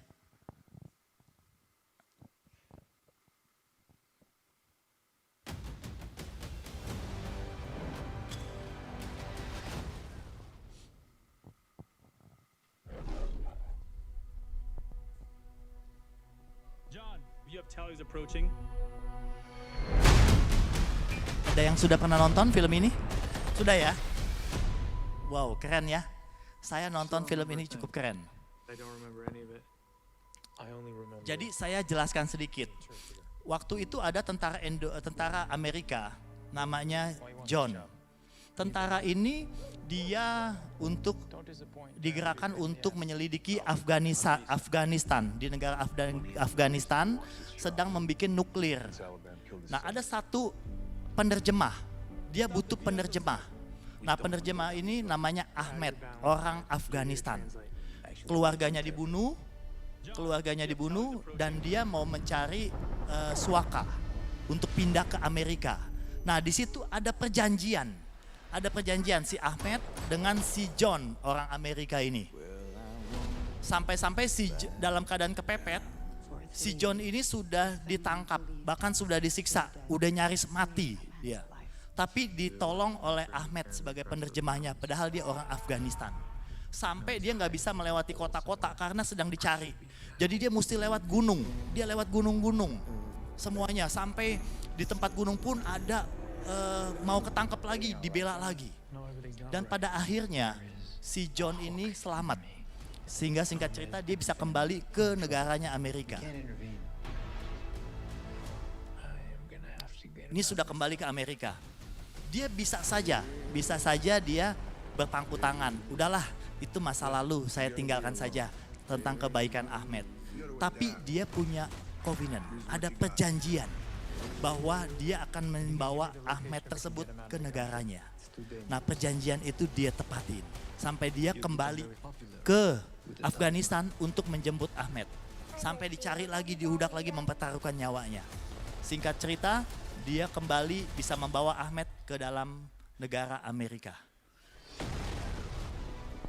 John, you have tallies approaching. Ada yang sudah pernah nonton film ini? Sudah ya? Wow, keren ya. Saya nonton film ini cukup keren. Jadi saya jelaskan sedikit. Waktu itu ada tentara Amerika namanya John. Tentara ini dia digerakkan untuk menyelidiki Afghanistan. Di negara Afghanistan sedang membuat nuklir. Nah, ada satu penerjemah. Dia butuh penerjemah. Nah, penerjemah ini namanya Ahmed, orang Afghanistan. Keluarganya dibunuh dan dia mau mencari suaka untuk pindah ke Amerika. Nah, di situ ada perjanjian si Ahmed dengan si John, orang Amerika ini. Sampai-sampai dalam keadaan kepepet, si John ini sudah ditangkap, bahkan sudah disiksa, udah nyaris mati dia. Tapi ditolong oleh Ahmed sebagai penerjemahnya, padahal dia orang Afghanistan. Sampai dia nggak bisa melewati kota-kota karena sedang dicari. Jadi dia mesti lewat gunung, dia lewat gunung-gunung semuanya. Sampai di tempat gunung pun ada mau ketangkep lagi, dibela lagi. Dan pada akhirnya si John ini selamat. Sehingga singkat cerita dia bisa kembali ke negaranya Amerika. Ini sudah kembali ke Amerika. Dia bisa saja dia berpangku tangan. Udahlah, itu masa lalu, saya tinggalkan saja tentang kebaikan Ahmed. Tapi dia punya covenant, ada perjanjian bahwa dia akan membawa Ahmed tersebut ke negaranya. Nah, perjanjian itu dia tepatin sampai dia kembali ke Afghanistan untuk menjemput Ahmed. Sampai dicari lagi, dihudak lagi, mempertaruhkan nyawanya. Singkat cerita, dia kembali bisa membawa Ahmed ke dalam negara Amerika.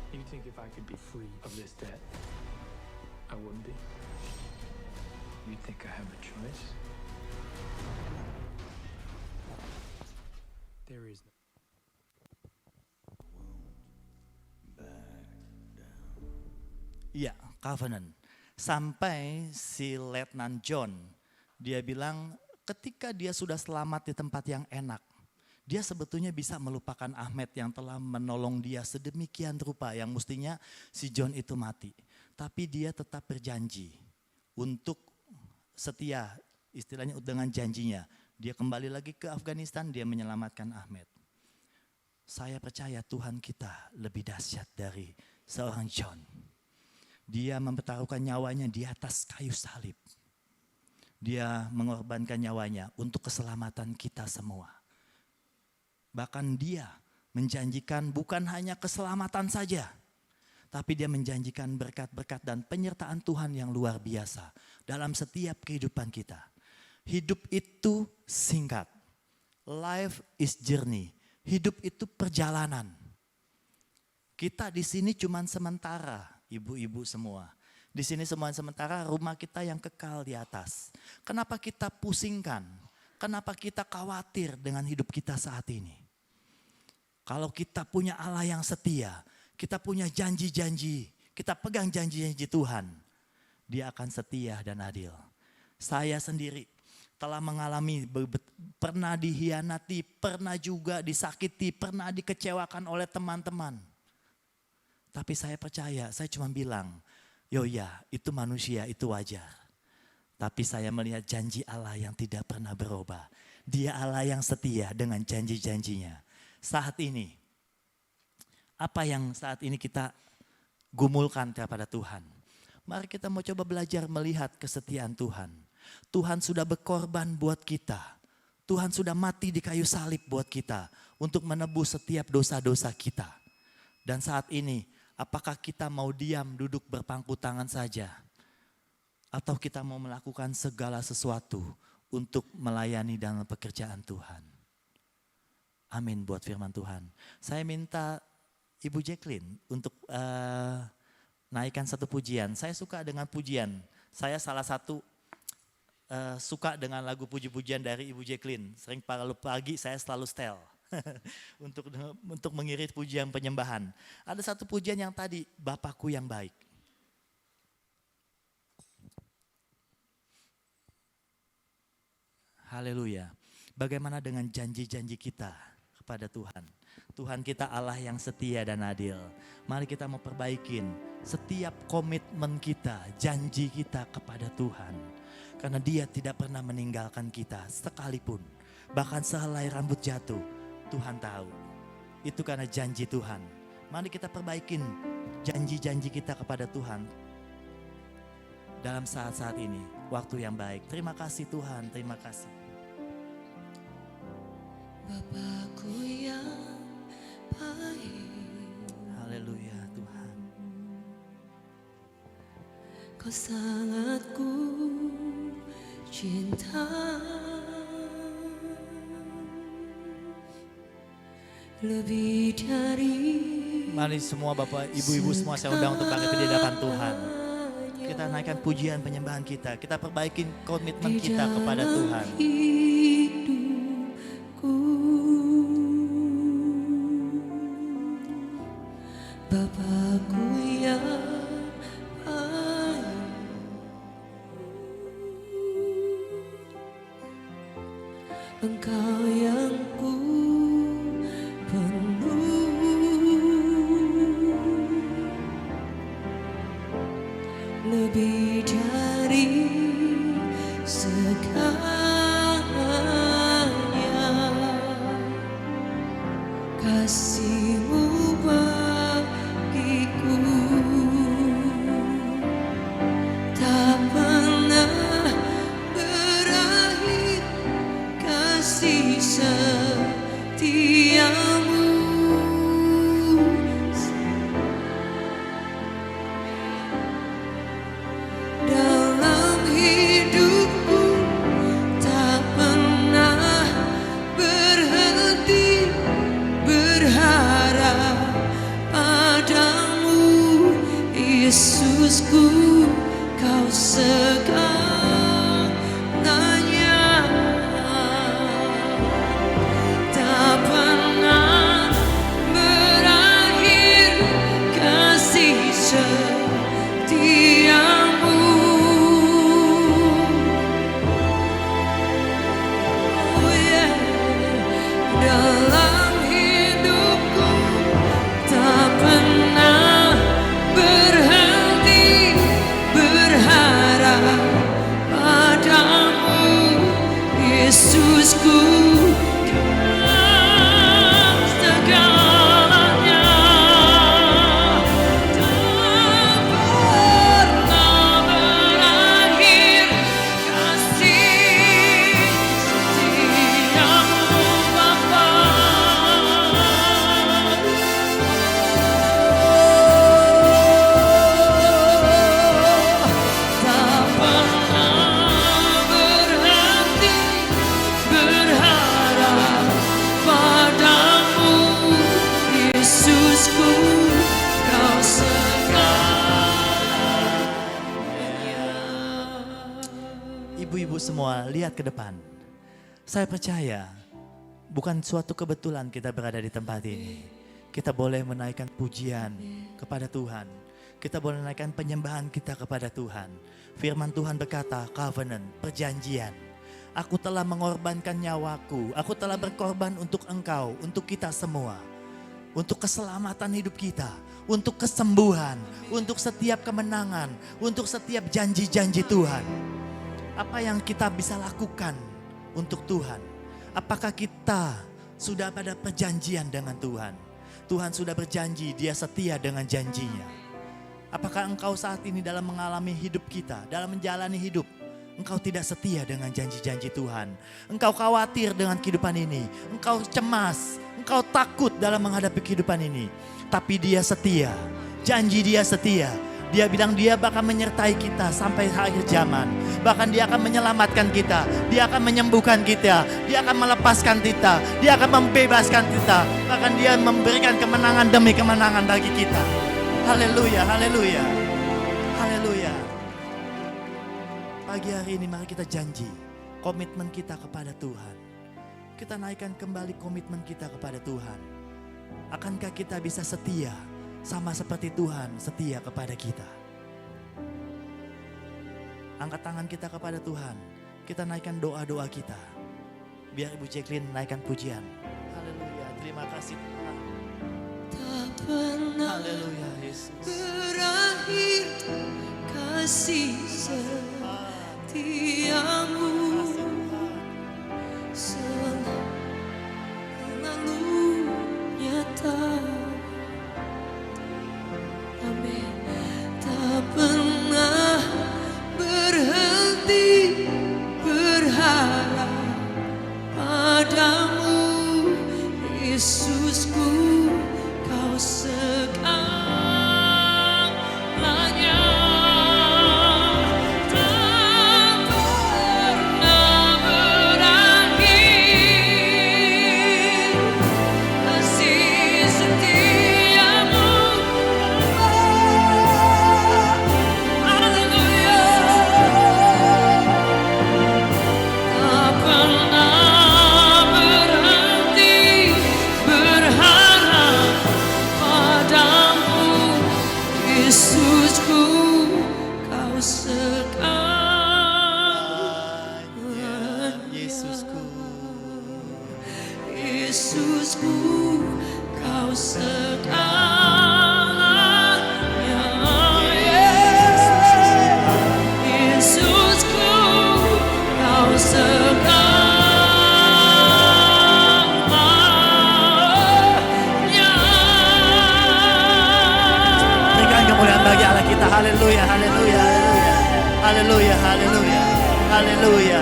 You think if I could be free of this debt, I wouldn't be? You think I have a choice? There is no. Iya, covenant. Sampai si Letnan John, dia bilang ketika dia sudah selamat di tempat yang enak, dia sebetulnya bisa melupakan Ahmed yang telah menolong dia sedemikian rupa yang mestinya si John itu mati. Tapi dia tetap berjanji untuk setia, istilahnya dengan janjinya. Dia kembali lagi ke Afghanistan, dia menyelamatkan Ahmed. Saya percaya Tuhan kita lebih dahsyat dari seorang John. Dia mempertaruhkan nyawanya di atas kayu salib. Dia mengorbankan nyawanya untuk keselamatan kita semua. Bahkan dia menjanjikan bukan hanya keselamatan saja, tapi dia menjanjikan berkat-berkat dan penyertaan Tuhan yang luar biasa dalam setiap kehidupan kita. Hidup itu singkat. Life is journey. Hidup itu perjalanan. Kita di sini cuma sementara, ibu-ibu semua. Di sini semua sementara, rumah kita yang kekal di atas. Kenapa kita pusingkan? Kenapa kita khawatir dengan hidup kita saat ini? Kalau kita punya Allah yang setia, kita punya janji-janji, kita pegang janji-janji Tuhan, Dia akan setia dan adil. Saya sendiri telah mengalami, pernah dihianati, pernah juga disakiti, pernah dikecewakan oleh teman-teman. Tapi saya percaya, saya cuma bilang, ya itu manusia, itu wajar. Tapi saya melihat janji Allah yang tidak pernah berubah. Dia Allah yang setia dengan janji-janjinya. Saat ini, apa yang saat ini kita gumulkan kepada Tuhan? Mari kita mau coba belajar melihat kesetiaan Tuhan. Tuhan sudah berkorban buat kita. Tuhan sudah mati di kayu salib buat kita untuk menebus setiap dosa-dosa kita. Dan saat ini, apakah kita mau diam duduk berpangku tangan saja? Atau kita mau melakukan segala sesuatu untuk melayani dalam pekerjaan Tuhan? Amin buat firman Tuhan. Saya minta Ibu Jacqueline untuk naikkan satu pujian. Saya suka dengan pujian. Saya salah satu suka dengan lagu puji-pujian dari Ibu Jacqueline. Sering pagi saya selalu setel. untuk mengirit pujian penyembahan. Ada satu pujian yang tadi, Bapakku yang baik. Haleluya. Bagaimana dengan janji-janji kita kepada Tuhan? Tuhan kita Allah yang setia dan adil. Mari kita mau perbaikin setiap komitmen kita, janji kita kepada Tuhan. Karena Dia tidak pernah meninggalkan kita sekalipun. Bahkan sehelai rambut jatuh, Tuhan tahu. Itu karena janji Tuhan. Mari kita perbaikin janji-janji kita kepada Tuhan. Dalam saat-saat ini, waktu yang baik. Terima kasih Tuhan, terima kasih. Bapakku yang baik, Haleluya Tuhan. Kau sangat ku cinta, lebih dari. Mari semua Bapak, Ibu-ibu semua saya undang untuk bangkit di hadapan Tuhan. Kita naikkan pujian penyembahan kita. Kita perbaikin komitmen kita kepada Tuhan. Hidupku, Bapakku yang baik, Engkau yang ku lebih dari segalanya. Kasih-Mu bagiku tak pernah berakhir, kasih Ibu-ibu semua, lihat ke depan. Saya percaya bukan suatu kebetulan kita berada di tempat ini. Kita boleh menaikkan pujian kepada Tuhan. Kita boleh menaikkan penyembahan kita kepada Tuhan. Firman Tuhan berkata, covenant, perjanjian. Aku telah mengorbankan nyawaku. Aku telah berkorban untuk engkau, untuk kita semua. Untuk keselamatan hidup kita. Untuk kesembuhan. Untuk setiap kemenangan. Untuk setiap janji-janji Tuhan. Apa yang kita bisa lakukan untuk Tuhan? Apakah kita sudah pada perjanjian dengan Tuhan? Tuhan sudah berjanji, Dia setia dengan janjinya. Apakah engkau saat ini dalam mengalami hidup kita, dalam menjalani hidup, engkau tidak setia dengan janji-janji Tuhan? Engkau khawatir dengan kehidupan ini, engkau cemas, engkau takut dalam menghadapi kehidupan ini. Tapi Dia setia, janji Dia setia. Dia bilang Dia bakal menyertai kita sampai akhir zaman. Bahkan Dia akan menyelamatkan kita. Dia akan menyembuhkan kita. Dia akan melepaskan kita. Dia akan membebaskan kita. Bahkan Dia memberikan kemenangan demi kemenangan bagi kita. Haleluya, haleluya, haleluya. Pagi hari ini mari kita janji komitmen kita kepada Tuhan. Kita naikkan kembali komitmen kita kepada Tuhan. Akankah kita bisa setia? Sama seperti Tuhan setia kepada kita. Angkat tangan kita kepada Tuhan. Kita naikkan doa-doa kita. Biar Ibu Jacqueline naikkan pujian. Haleluya, terima kasih Tuhan. Tak pernah Haleluya Yesus. berakhir kasih setiamu, selalu nyata. Amin. Tak pernah berhenti berharap padamu, Yesusku, kau segalanya. Tak pernah berakhir kasih setiamu. Haleluya. Tak pernah berhenti berharap padamu, Yesusku, kau segalanya. Yesusku. Yesusku, kau segalanya. Yesusku, kau segalanya. Berikan kemuliaan bagi Allah kita. Haleluya, haleluya, haleluya. Haleluya, haleluya, haleluya.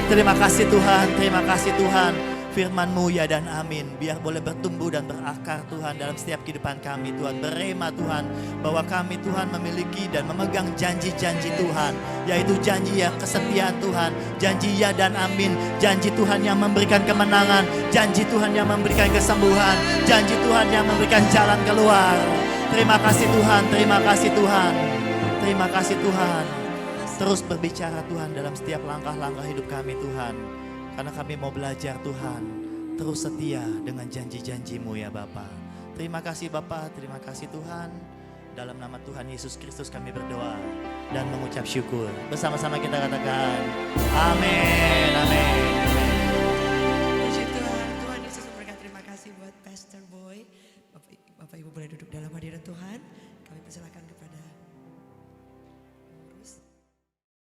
Terima kasih Tuhan, terima kasih Tuhan. Firman-Mu ya dan amin. Biar boleh bertumbuh dan berakar Tuhan dalam setiap kehidupan kami Tuhan. Berema Tuhan bahwa kami Tuhan memiliki dan memegang janji-janji Tuhan. Yaitu janji yang kesetiaan Tuhan. Janji ya dan amin. Janji Tuhan yang memberikan kemenangan. Janji Tuhan yang memberikan kesembuhan. Janji Tuhan yang memberikan jalan keluar. Terima kasih Tuhan, terima kasih Tuhan. Terima kasih Tuhan. Terus berbicara Tuhan dalam setiap langkah-langkah hidup kami Tuhan. Karena kami mau belajar Tuhan, terus setia dengan janji-janji-Mu ya Bapa. Terima kasih Bapa, terima kasih Tuhan. Dalam nama Tuhan Yesus Kristus kami berdoa dan mengucap syukur. Bersama-sama kita katakan, amin, amin. Puji Tuhan, Tuhan Yesus memberkati. Terima kasih buat Pastor Boy. Bapak Ibu boleh duduk dalam hadirat Tuhan. Kami persilakan